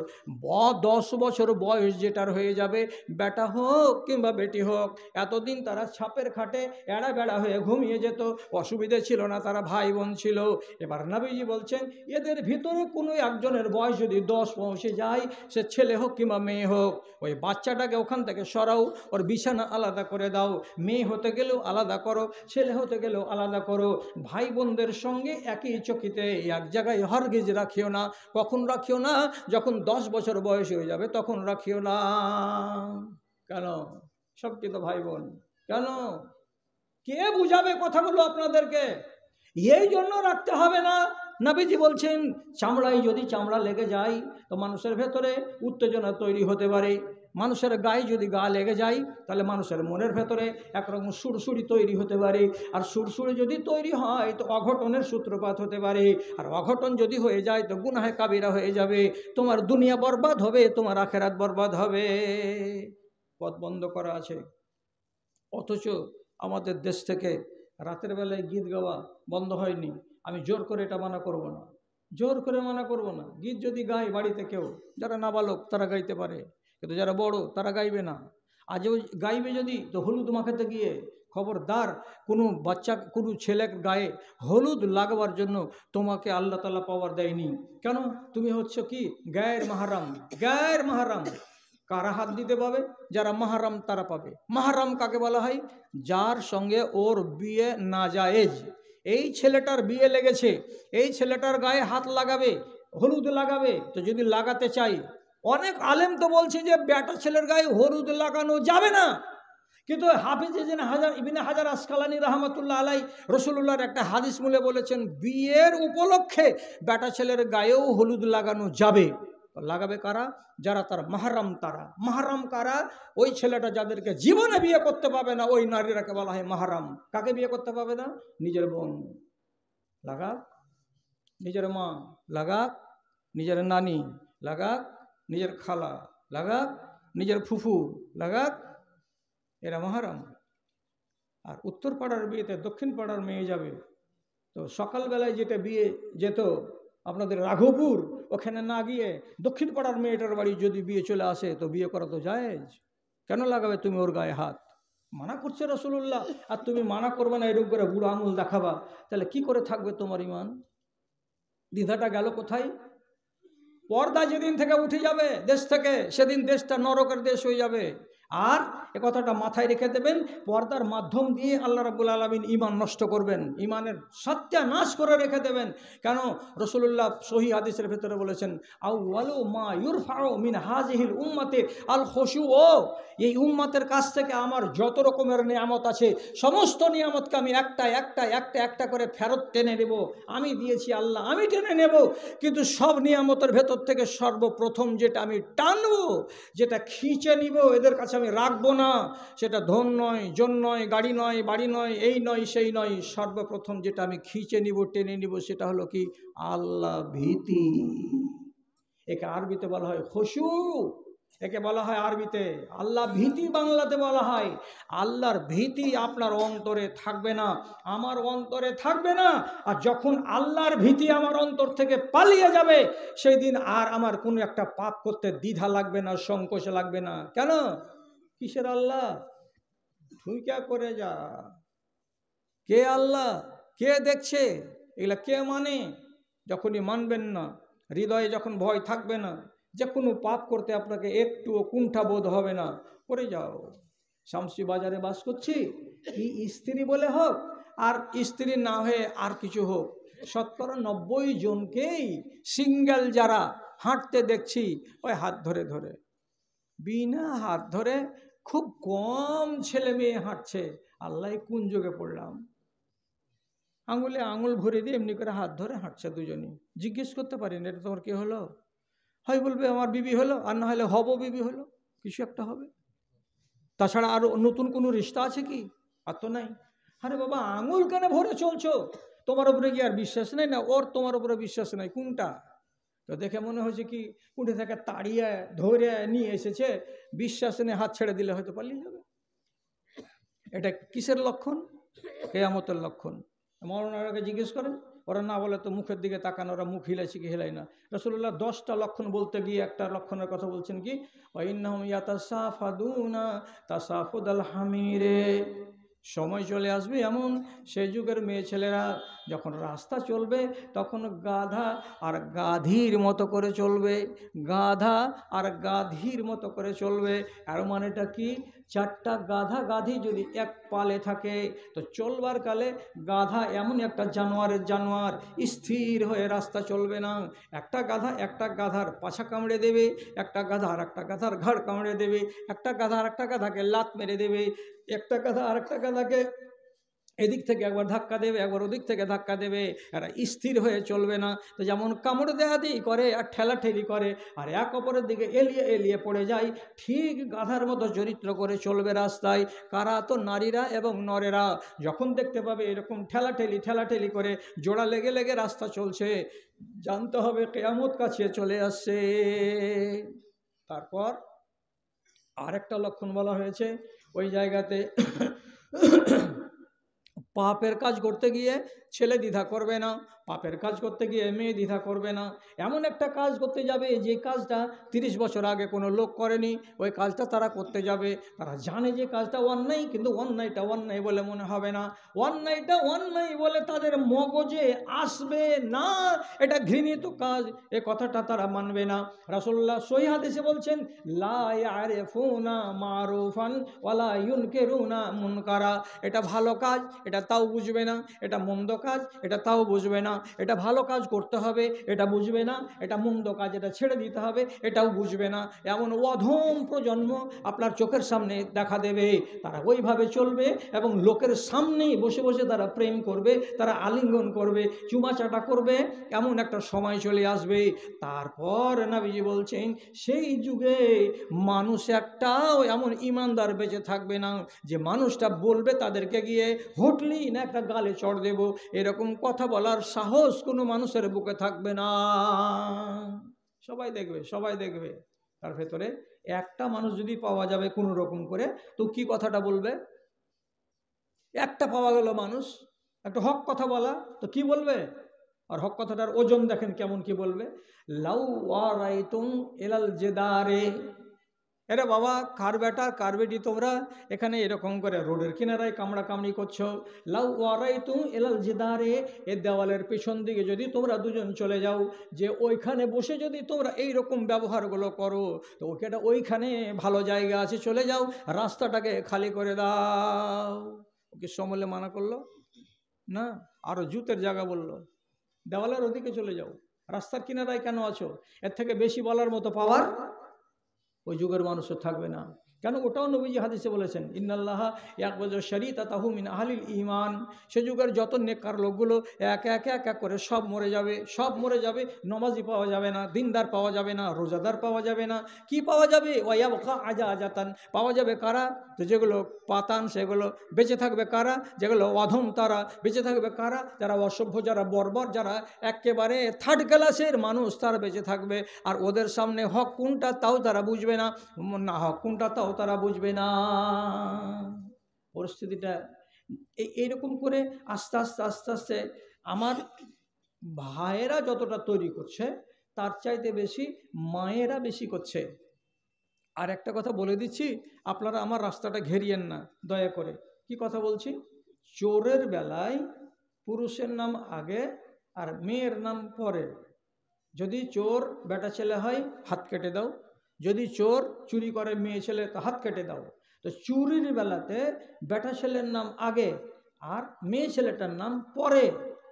10 বছর বয়স যেটার হয়ে যাবে, বেটা হোক কিংবা বেটি হোক, এতদিন তারা ছাপের খাটে এড়া বেড়া হয়ে ঘুমিয়ে যেত, অসুবিধে ছিল না, তারা ভাই বোন ছিল। এবার নবীজি বলছেন এদের ভিতরে কোনো একজনের বয়স যদি 10 পৌঁছে যায়, সে ছেলে হোক কিংবা মেয়ে হোক, ওই বাচ্চাটাকে ওখান থেকে সরাও, ওর বিছানা আলাদা করে দাও, মেয়ে হতে গেলেও আলাদা করো, ছেলে হতে গেলেও আলাদা করো। ভাই বোনদের সঙ্গে একই চকিতে এক জায়গায় হরগিজ রাখিও না। কখন রাখিও না? যখন 10 বছর বয়স হয়ে যাবে তখন রাখিও না। কেন? সবটি তো ভাই বোন। কেন? কে বুঝাবে কথাগুলো আপনাদেরকে? এই জন্য রাখতে হবে না। নবীজি বলছেন চামড়ায় যদি চামড়া লেগে যায় তো মানুষের ভেতরে উত্তেজনা তৈরি হতে পারে, মানুষের গায়ে যদি গা লেগে যায় তাহলে মানুষের মনের ভেতরে একরকম সুরসুরি তৈরি হতে পারে, আর সুরসুরি যদি তৈরি হয় তো অঘটনের সূত্রপাত হতে পারে, আর অঘটন যদি হয়ে যায় তো গুনাহে কাবিরা হয়ে যাবে, তোমার দুনিয়া বরবাদ হবে, তোমার আখেরাত বরবাদ হবে। পথ বন্ধ করা আছে, অথচ আমাদের দেশ থেকে রাতের বেলায় গীত গাওয়া বন্ধ হয়নি। আমি জোর করে এটা মানা করব না, জোর করে মানা করব না। গীত যদি গায় বাড়িতে কেউ, যারা নাবালক তারা গাইতে পারে, কিন্তু যারা বড় তারা গাইবে না। আজও গাইবে যদি তো হলুদ মাখাতে গিয়ে খবরদার, কোনো বাচ্চা কোনো ছেলের গায়ে হলুদ লাগাবার জন্য তোমাকে আল্লাহ তাআলা পাওয়ার দেয়নি। কেন? তুমি হচ্ছে কি গায়ের মাহারাম। গায়ের মাহারাম কারা হাত দিতে পাবে? যারা মাহারাম তারা পাবে। মাহারাম কাকে বলা হয়? যার সঙ্গে ওর বিয়ে নাজায়েজ। এই ছেলেটার বিয়ে লেগেছে, এই ছেলেটার গায়ে হাত লাগাবে, হলুদ লাগাবে, তো যদি লাগাতে চাই, অনেক আলেম তো বলছে যে বেটা ছেলের গায়ে হলুদ লাগানো যাবে না, কিন্তু হাফিজ ইবনে হাজার আসকালানী রাহমাতুল্লাহ আলাই রাসূলুল্লাহর একটা হাদিস মূলে বলেছেন বিয়ের উপলক্ষে বেটা ছেলের গায়েও হলুদ লাগানো যাবে। লাগাবে কারা? যারা তার মাহারাম। তারা মাহারাম কারা? ওই ছেলেটা যাদেরকে জীবনে বিয়ে করতে পাবে না, ওই নারীরাকে বলা হয় মাহারাম। কাকে বিয়ে করতে পাবে না? নিজের বোন লাগাক, নিজের মা লাগাক, নিজের নানি লাগাক, নিজের খালা লাগাক, নিজের ফুফু লাগাক, এরা মাহারাম। আর উত্তর পাড়ার বিয়েতে দক্ষিণ পাড়ার মেয়ে যাবে, তো সকালবেলায় যেটা বিয়ে যেত আপনাদের রাঘবপুর, ওখানে না গিয়ে দক্ষিণ পাড়ার মেয়েটার বাড়ি যদি বিয়ে চলে আসে তো বিয়ে করা তো জায়েজ। কেন লাগাবে তুমি ওর গায়ে হাত? মানা করছে রাসূলুল্লাহ, আর তুমি মানা করবে না, এরকম করে বুড়ো আঙুল দেখাবা, তাহলে কি করে থাকবে তোমার ঈমান? দ্বিধাটা গেল কোথায়? পর্দা যেদিন থেকে উঠে যাবে দেশ থেকে, সেদিন দেশটা নরকের দেশ হয়ে যাবে। আর এ কথাটা মাথায় রেখে দেবেন, পর্দার মাধ্যম দিয়ে আল্লাহ রাব্বুল আলামিন ঈমান নষ্ট করবেন, ঈমানের সত্যানাশ করে রেখে দেবেন। কেন? রাসূলুল্লাহ সহিহ হাদিসের ভিতরে বলেছেন আউয়ালু মা ইউরফাউ মিন হাযিহিল উম্মতি আল খুশুউ। এই উম্মতের কাছ থেকে আমার যত রকমের নিয়ামত আছে সমস্ত নিয়ামতকে আমি একটা করে ফেরত টেনে নেব। আমি দিয়েছি আল্লাহ, আমি টেনে নেব, কিন্তু সব নিয়ামতের ভেতর থেকে সর্বপ্রথম যেটা আমি টানবো, যেটা খিঁচে নিব, এদের কাছে আমি রাখবো না, সেটা ধন নয়, জন নয়, গাড়ি নয়, বাড়ি নয়, এই নয় সেই নয়, সর্বপ্রথম যেটা আমি খিঁচে নিব, টেনে নিব, সেটা হলো কি? আল্লাহ ভীতি। একে আরবিতে বলা হয় খুশু। একে বলা হয় আরবিতে আল্লাহ ভীতি, বাংলাতে বলা হয় আল্লাহর ভীতি। আপনার অন্তরে থাকবে না, আমার অন্তরে থাকবে না। আর যখন আল্লাহর ভীতি আমার অন্তর থেকে পালিয়ে যাবে, সেই দিন আর আমার কোনো একটা পাপ করতে দ্বিধা লাগবে না, সংকোচ লাগবে না। কেন? কিসের আল্লাহ? তুই কে করে যা, কে আল্লাহ, কে দেখছে, এগুলা কে মানে? যখনই মানবেন না, হৃদয়ে যখন ভয় থাকবে না, যে কোনো পাপ করতে আপনাকে একটুও কুণ্ঠা বোধ হবে না, করে যাও। শামসি বাজারে বাস করছি, কি স্ত্রী বলে হোক আর স্ত্রী না হয়ে আর কিছু হোক, 70-90 জনকেই সিঙ্গেল যারা হাঁটতে দেখছি, ওই হাত ধরে ধরে, বিনা হাত ধরে খুব কম ছেলে মেয়ে হাঁটছে। আল্লাহ কোন যুগে পড়লাম? আঙুলে আঙুল ভরে দিয়ে এমনি করে হাত ধরে হাঁটছে দুজনই। জিজ্ঞেস করতে পারেন এটা তোমার কে হলো? হয় বলবে আমার বিবি হলো, আর না হলে হব বিবি হলো, কিছু একটা হবে। তাছাড়া আর নতুন কোনো রিশতা আছে কি? আর তো নাই। আরে বাবা, আঙুল কেন ভরে চলছো? তোমার উপরে কি আর বিশ্বাস নেই? না ওর তোমার উপরে বিশ্বাস নাই? কোনটা? তো দেখে মনে হয়েছে কি কুঠে থেকে তাড়িয়ে ধরে নিয়ে এসেছে, বিশ্বাস নেই, হাত ছেড়ে দিলে হয়তো পালিয়ে যাবে। এটা কিসের লক্ষণ? কিয়ামতের লক্ষণ। মৌলানাকে জিজ্ঞেস করেন, ওরা না বলে তো মুখের দিকে তাকান, ওরা মুখ হিলাইছে কি হিলাই না। রাসূলুল্লাহ 10টা লক্ষণ বলতে গিয়ে একটা লক্ষণের কথা বলছেন কি, ওয়াইন্নাহুম ইয়াতাসাফাদুনা তাসাফুদাল হামিরে। সময় চলে আসবে এমন, সেই যুগের মেয়ে ছেলেরা যখন রাস্তা চলবে তখন গাধা আর গাধীর মতো করে চলবে, গাধা আর গাধীর মতো করে চলবে। আর মানেটা কি? 4টা গাধা গাধী যদি এক পালে থাকে তো চলবার কালে গাধা এমন একটা জানোয়ার স্থির হয়ে রাস্তা চলবে না। একটা গাধা একটা গাধার পাছা কামড়ে দেবে, একটা গাধা আর একটা গাধার ঘাড় কামড়ে দেবে, একটা গাধা আর একটা গাধাকে লাত মেরে দেবে, একটা গাধা আর একটা গাধাকে এদিক থেকে একবার ধাক্কা দেবে, একবার ওদিক থেকে ধাক্কা দেবে। এরা স্থির হয়ে চলবে না। তো যেমন কামড় দেয়াদি করে আর ঠেলাঠেলি করে আর এক অপরের দিকে এলিয়ে এলিয়ে পড়ে যায়, ঠিক গাধার মতো চরিত্র করে চলবে রাস্তায়। কারা? তো নারীরা এবং নরেরা। যখন দেখতে পাবে এরকম ঠেলাঠেলি করে জোড়া লেগে লেগে রাস্তা চলছে, জানতে হবে কিয়ামত কাছে চলে আসছে। তারপর আরেকটা লক্ষণ বলা হয়েছে ওই জায়গাতে, পাপের কাজ করতে গিয়ে ছেলে দ্বিধা করবে না, পাপের কাজ করতে গিয়ে মেয়ে দ্বিধা করবে না। এমন একটা কাজ করতে যাবে যে কাজটা 30 বছর আগে কোনো লোক করেনি, ওই কাজটা তারা করতে যাবে। তারা জানে যে কাজটা অন্যায়, কিন্তু অন্যায়টা অন্যায় বলে মনে হবে না, অন্যায়টা অন্যায় বলে তাদের মগজে আসবে না, এটা ঘৃণিত কাজ, এ কথাটা তারা মানবে না। রাসূলুল্লাহ সহিহ হাদিসে বলছেন, লা ইয়ারিফুনা মারুফান ওয়ালা ইউনকিরুনা মুনকারা। এটা ভালো কাজ, এটা তাও বুঝবে না, এটা মন্দ কাজ, এটা তাও বুঝবে না। এটা ভালো কাজ করতে হবে, এটা বুঝবে না, এটা মন্দ কাজ, এটা ছেড়ে দিতে হবে, এটাও বুঝবে না। এমন অধম প্রজন্ম আপনার চোখের সামনে দেখা দেবে। তারা ওইভাবে চলবে এবং লোকের সামনেই বসে বসে তারা প্রেম করবে, তারা আলিঙ্গন করবে, চুমাচাটা করবে। এমন একটা সময় চলে আসবে। তারপর নবীজি বলছেন, সেই যুগে মানুষ একটাও এমন ইমানদার বেঁচে থাকবে না যে মানুষটা বলবে তাদেরকে গিয়ে হুটলি না একটা গালে চড় দেব, এরকম কথা বলার সাহস কোনো মানুষের বুকে থাকবে না। সবাই দেখবে তার ভেতরে একটা মানুষ যদি পাওয়া যাবে কোনো রকম করে, তো কি কথাটা বলবে? একটা পাওয়া গেল মানুষ, একটা হক কথা বলা, তো কি বলবে? আর হক কথাটার ওজন দেখেন কেমন, কি বলবে? লাউ ওয়ারাইতুম ইলাল জেদারে। এরে বাবা, কার বেটা কার বেটি তোমরা এখানে এরকম করে রোডের কিনারায় কামড়াকামড়ি করছো? লাউ ওয়ারাইতুম ইলাল জিদারে, এ দেওয়ালের পিছন দিকে যদি তোমরা দুজন চলে যাও, যে ওইখানে বসে যদি তোমরা এইরকম ব্যবহারগুলো করো, তো ওইখানে ভালো জায়গা আছে, চলে যাও, রাস্তাটাকে খালি করে দাও। ওকে সমলে মানা করলো না, আরো জুতের জায়গা বললো, দেওয়ালের ওদিকে চলে যাও, রাস্তার কিনারায় কেন আছো? এর থেকে বেশি বলার মতো পাওয়ার ওই যুগের মানুষের থাকবে না। কেন? ওটাও নবীজি হাদিসে বলেছেন, ইন্নাল্লাহা ইয়াকবাজু শারীতাতাহু মিন আহলিল ঈমান। সে যুগের যত নেককার লোকগুলো এক এক এক এক করে সব মরে যাবে, সব মরে যাবে। নমাজি পাওয়া যাবে না, দিনদার পাওয়া যাবে না, রোজাদার পাওয়া যাবে না। কি পাওয়া যাবে? ওয়ায়াবকা আজাতান, পাওয়া যাবে কারা? তো যেগুলো পাতান সেগুলো বেঁচে থাকবে কারা? যেগুলো অধম তারা বেঁচে থাকবে কারা? যারা অসভ্য, যারা বর্বর, যারা একেবারে থার্ড ক্লাসের মানুষ, তারা বেঁচে থাকবে। আর ওদের সামনে হক কোনটা তাও তারা বুঝবে না, না হক কোনটা তাও তারা বুঝবে না। পরিস্থিতিটা এইরকম করে আস্তে আস্তে আস্তে আস্তে আমার ভাইয়েরা যতটা তৈরি করছে তার চাইতে বেশি মায়েরা বেশি করছে। আর একটা কথা বলে দিচ্ছি, আপনারা আমার রাস্তাটা ঘেরিয়েন না দয়া করে। কি কথা বলছি? চোরের বেলায় পুরুষের নাম আগে আর মেয়ের নাম পরে। যদি চোর বেটা ছেলে হয় হাত কেটে দাও, যদি চোর চুরি করে মেয়ে ছেলে তো হাত কেটে দাও। তো চুরির বেলাতে বেটা ছেলের নাম আগে আর মেয়ে ছেলেটার নাম পরে।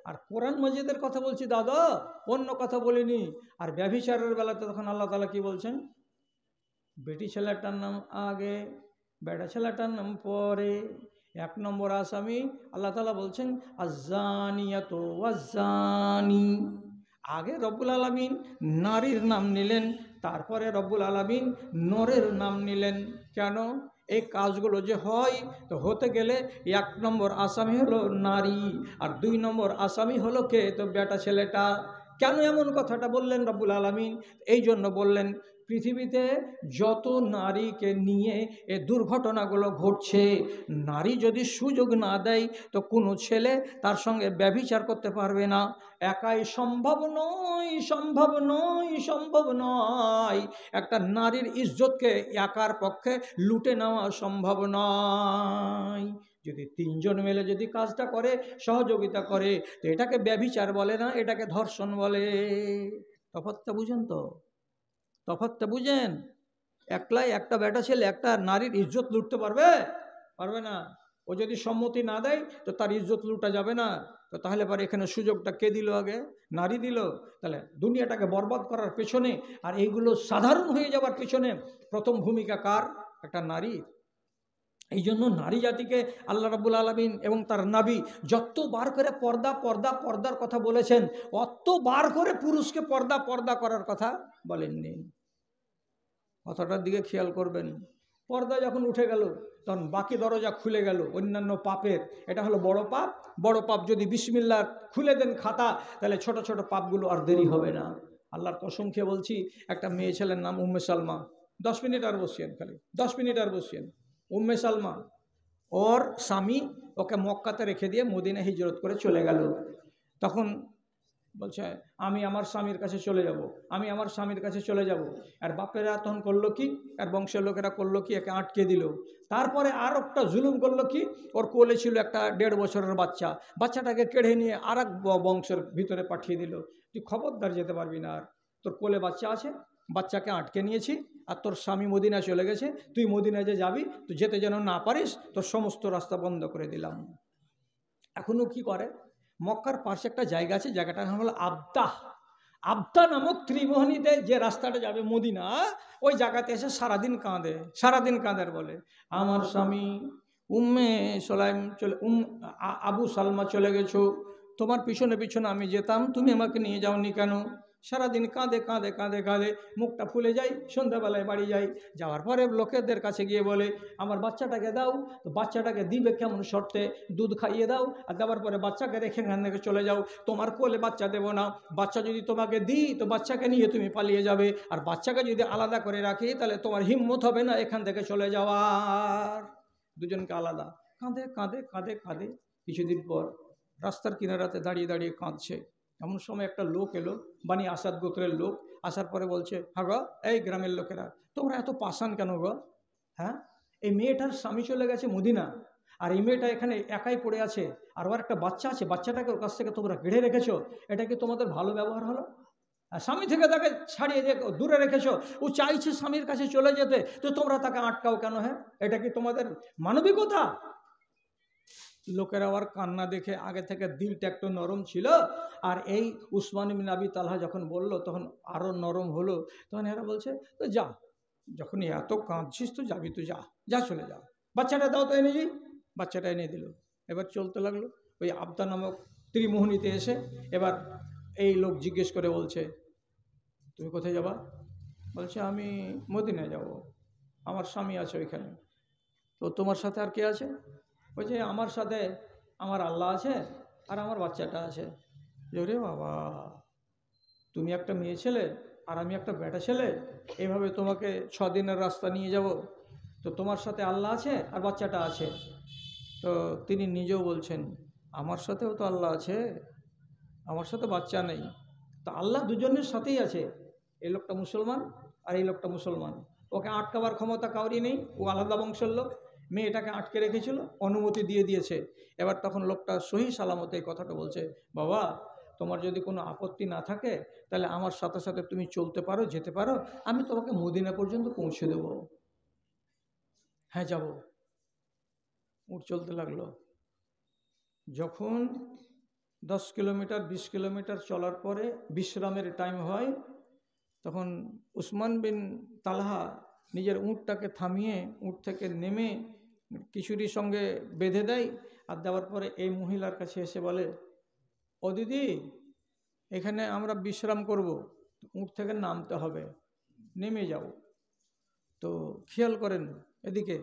আর কোরআন মজিদের কথা বলছি দাদা, অন্য কথা বলিনি। আর ব্যভিচারের বেলাতে তখন আল্লাহ তাআলা কি বলছেন? বেটি ছেলেটার নাম আগে, বেটা ছেলেটার নাম পরে। 1 নম্বর আসামি আল্লাহ তাআলা বলছেন আজ্জানিয়াতু ওয়াজ্জানি। আগে রব্বুল আলামিন নারীর নাম নিলেন, তারপরে রব্বুল আলামিন নরের নাম নিলেন। কেন? এই কাজগুলো যে হয় তো হতে গেলে 1 নম্বর আসামি হলো নারী আর 2 নম্বর আসামি হলো কে? তো বেটা ছেলেটা। কেন এমন কথাটা বললেন রব্বুল আলামিন? এই জন্য বললেন, পৃথিবীতে যত নারীকে নিয়ে এ দুর্ঘটনাগুলো ঘটছে, নারী যদি সুযোগ না দেয় তো কোনো ছেলে তার সঙ্গে ব্যভিচার করতে পারবে না। একাই সম্ভব নয়, সম্ভব নয়, সম্ভব নয়। একটা নারীর ইজ্জতকে একার পক্ষে লুটে নেওয়া সম্ভব নয়। যদি 3 জন মিলে যদি কাজটা করে, সহযোগিতা করে, তো এটাকে ব্যভিচার বলে না, এটাকে ধর্ষণ বলে। তফাৎটা বুঝেন তো? তফাৎটা বুঝেন? একলাই একটা বেটা ছেলে একটা নারীর ইজ্জত লুটতে পারবে? পারবে না। ও যদি সম্মতি না দেয় তো তার ইজ্জত লুটা যাবে না। তো তাহলে পরে এখানে সুযোগটা কে দিল? আগে নারী দিল। তাহলে দুনিয়াটাকে বরবাদ করার পেছনে আর এইগুলো সাধারণ হয়ে যাওয়ার পেছনে প্রথম ভূমিকা কার? একটা নারীর। এই জন্য নারী জাতিকে আল্লাহ রাব্বুল আলামিন এবং তার নবী যতবার করে পর্দা পর্দা পর্দার কথা বলেছেন, অতবার করে পুরুষকে পর্দা পর্দা করার কথা বলেননি। কথাটার দিকে খেয়াল করবেন। পর্দা যখন উঠে গেল তখন বাকি দরজা খুলে গেল অন্যান্য পাপের। এটা হলো বড় পাপ। বড় পাপ যদি বিসমিল্লাহ খুলে দেন খাতা, তাহলে ছোট ছোট পাপগুলো আর দেরি হবে না। আল্লাহর কসম খেয়ে বলছি, একটা মেয়ে ছেলের নাম উম্মে সালমা। 10 মিনিট আর বসিয়েন, খালি 10 মিনিট আর বসিয়েন। উম্মে সালমা, ওর স্বামী ওকে মক্কাতে রেখে দিয়ে মদিনা হিজরত করে চলে গেল। তখন বলছে আমি আমার স্বামীর কাছে চলে যাব, আমি আমার স্বামীর কাছে চলে যাব। আর বাপেরা তখন করলো কি, আর বংশের লোকেরা করলো কি, একে আটকে দিল। তারপরে আর একটা জুলুম করলো কি, ওর কোলে ছিল একটা 1.5 বছরের বাচ্চা, বাচ্চাটাকে কেড়ে নিয়ে আর এক বংশের ভিতরে পাঠিয়ে দিল। তুই খবরদার যেতে পারবি না, আর তোর কোলে বাচ্চা আছে, বাচ্চাকে আটকে নিয়েছি, আর তোর স্বামী মদিনায় চলে গেছে, তুই মদিনায় যে যাবি তুই যেতে যেন না পারিস, তোর সমস্ত রাস্তা বন্ধ করে দিলাম। এখনও কি করে? মক্কার পাশে একটা জায়গা আছে, জায়গাটার নাম হলো আবদাহ। আবদা নামক ত্রিমোহনীতে যে রাস্তাটা যাবে মদিনা, ওই জায়গাতে এসে সারাদিন কাঁদে, সারাদিন কাঁদের বলে আমার স্বামী উম্মে সোলাইম চলে, আবু সালমা চলে গেছো, তোমার পিছনে পিছনে আমি যেতাম, তুমি আমাকে নিয়ে যাওনি কেন? সারাদিন কাঁদে কাঁদে কাঁদে কাঁদে মুখটা ফুলে যায়। সন্ধ্যাবেলায় বাড়ি যাই, যাওয়ার পরে লোকেদের কাছে গিয়ে বলে আমার বাচ্চাটাকে দাও। তো বাচ্চাটাকে দিবে কেমন শর্তে? দুধ খাইয়ে দাও, আর দেওয়ার পরে বাচ্চাকে রেখে এখান থেকে চলে যাও। তোমার কোলে বাচ্চা দেবো না, বাচ্চা যদি তোমাকে দিই তো বাচ্চাকে নিয়ে তুমি পালিয়ে যাবে, আর বাচ্চাকে যদি আলাদা করে রাখি তাহলে তোমার হিম্মত হবে না এখান থেকে চলে যাওয়ার। দুজনকে আলাদা। কাঁদে কাঁদে কাঁদে কাঁদে কিছুদিন পর রাস্তার কিনারাতে দাঁড়িয়ে দাঁড়িয়ে কাঁদছে। এমন সময় একটা লোক এলো, বানি আসাদ গোত্রের লোক। আসার পরে বলছে হ্যাঁ গো, এই গ্রামের লোকেরা তোমরা এত পাষাণ কেন গো? হ্যাঁ, এই মেয়েটার স্বামী চলে গেছে মদিনা, আর এই মেয়েটা এখানে একাই পড়ে আছে, আর ওর একটা বাচ্চা আছে, বাচ্চাটাকে ওর কাছ থেকে তোমরা কেড়ে রেখেছো। এটা কি তোমাদের ভালো ব্যবহার হলো? স্বামী থেকে তাকে ছাড়িয়ে দিয়ে দূরে রেখেছো, ও চাইছে স্বামীর কাছে চলে যেতে, তো তোমরা তাকে আটকাও কেন? হ্যাঁ, এটা কি তোমাদের মানবিকতা? লোকেরা আবার কান্না দেখে আগে থেকে দিলটা একটু নরম ছিল, আর এই উসমান ইবনে আবি তালহা যখন বলল তখন আরও নরম হলো। তখন এরা বলছে তো যা, যখনই এত কাঁদছিস তো যাবি, তো যা, যা চলে যা, বাচ্চাটা দাও তো এনে, বাচ্চাটা এনে দিল। এবার চলতে লাগলো। ওই আবদা নামক ত্রিমোহনীতে এসে এবার এই লোক জিজ্ঞেস করে বলছে, তুমি কোথায় যাবা? বলছে আমি মদিনায় যাব, আমার স্বামী আছে ওইখানে। তো তোমার সাথে আর কে আছে? বলছে আমার সাথে আমার আল্লাহ আছে আর আমার বাচ্চাটা আছে। রে বাবা, তুমি একটা মেয়ে ছেলে আর আমি একটা বেটা ছেলে, এভাবে তোমাকে 6 দিনের রাস্তা নিয়ে যাব, তো তোমার সাথে আল্লাহ আছে আর বাচ্চাটা আছে। তো তিনি নিজেও বলছেন, আমার সাথেও তো আল্লাহ আছে, আমার সাথে বাচ্চা নেই, তো আল্লাহ দুজনের সাথেই আছে। এই লোকটা মুসলমান আর এই লোকটা মুসলমান, ওকে আটকাবার ক্ষমতা কাউরি নেই, ও আলাদা বংশের লোক, মেয়েটাকে আটকে রেখেছিল, অনুমতি দিয়ে দিয়েছে। এবার তখন লোকটা সহি সালামতে এই কথাটা বলছে, বাবা তোমার যদি কোনো আপত্তি না থাকে তাহলে আমার সাথে সাথে তুমি চলতে পারো, যেতে পারো, আমি তোমাকে মদিনা পর্যন্ত পৌঁছে দেব। হ্যাঁ যাব। উঠ চলতে লাগলো। যখন 10 কিলোমিটার 20 কিলোমিটার চলার পরে বিশ্রামের টাইম হয়, তখন উসমান বিন তালহা নিজের উঁটটাকে থামিয়ে উঁট থেকে নেমে কিশোরীর সঙ্গে বেঁধে দেয়। আর দেওয়ার পরে এই মহিলার কাছে এসে বলে, ও দিদি, এখানে আমরা বিশ্রাম করব, উঁট থেকে নামতে হবে, নেমে যাও। তো খেয়াল করেন এদিকে,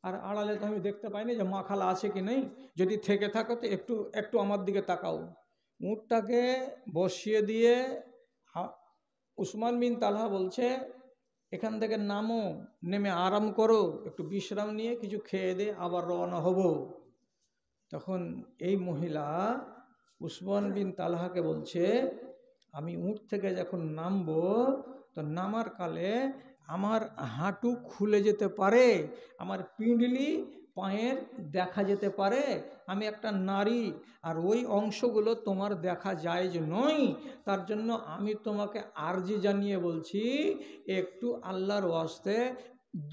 আর আড়ালে তো আমি দেখতে পাইনি যে মাখালা আছে কি নেই, যদি থেকে থাকো তো একটু একটু আমার দিকে তাকাও। উঁটটাকে বসিয়ে দিয়ে উসমান বিন তালহা বলছে, এখান থেকে নামো, নেমে আরাম করো, একটু বিশ্রাম নিয়ে কিছু খেয়ে দে, আবার রওনা হব। তখন এই মহিলা উসমান বিন তালহাকে বলছে, আমি উঁট থেকে যখন নামবো তো নামার কালে আমার হাঁটু খুলে যেতে পারে, আমার পিণ্ডলি পায়ের দেখা যেতে পারে, আমি একটা নারী, আর ওই অংশগুলো তোমার দেখা যায় যে নয়, তার জন্য আমি তোমাকে আরজি জানিয়ে বলছি, একটু আল্লাহর ওয়াস্তে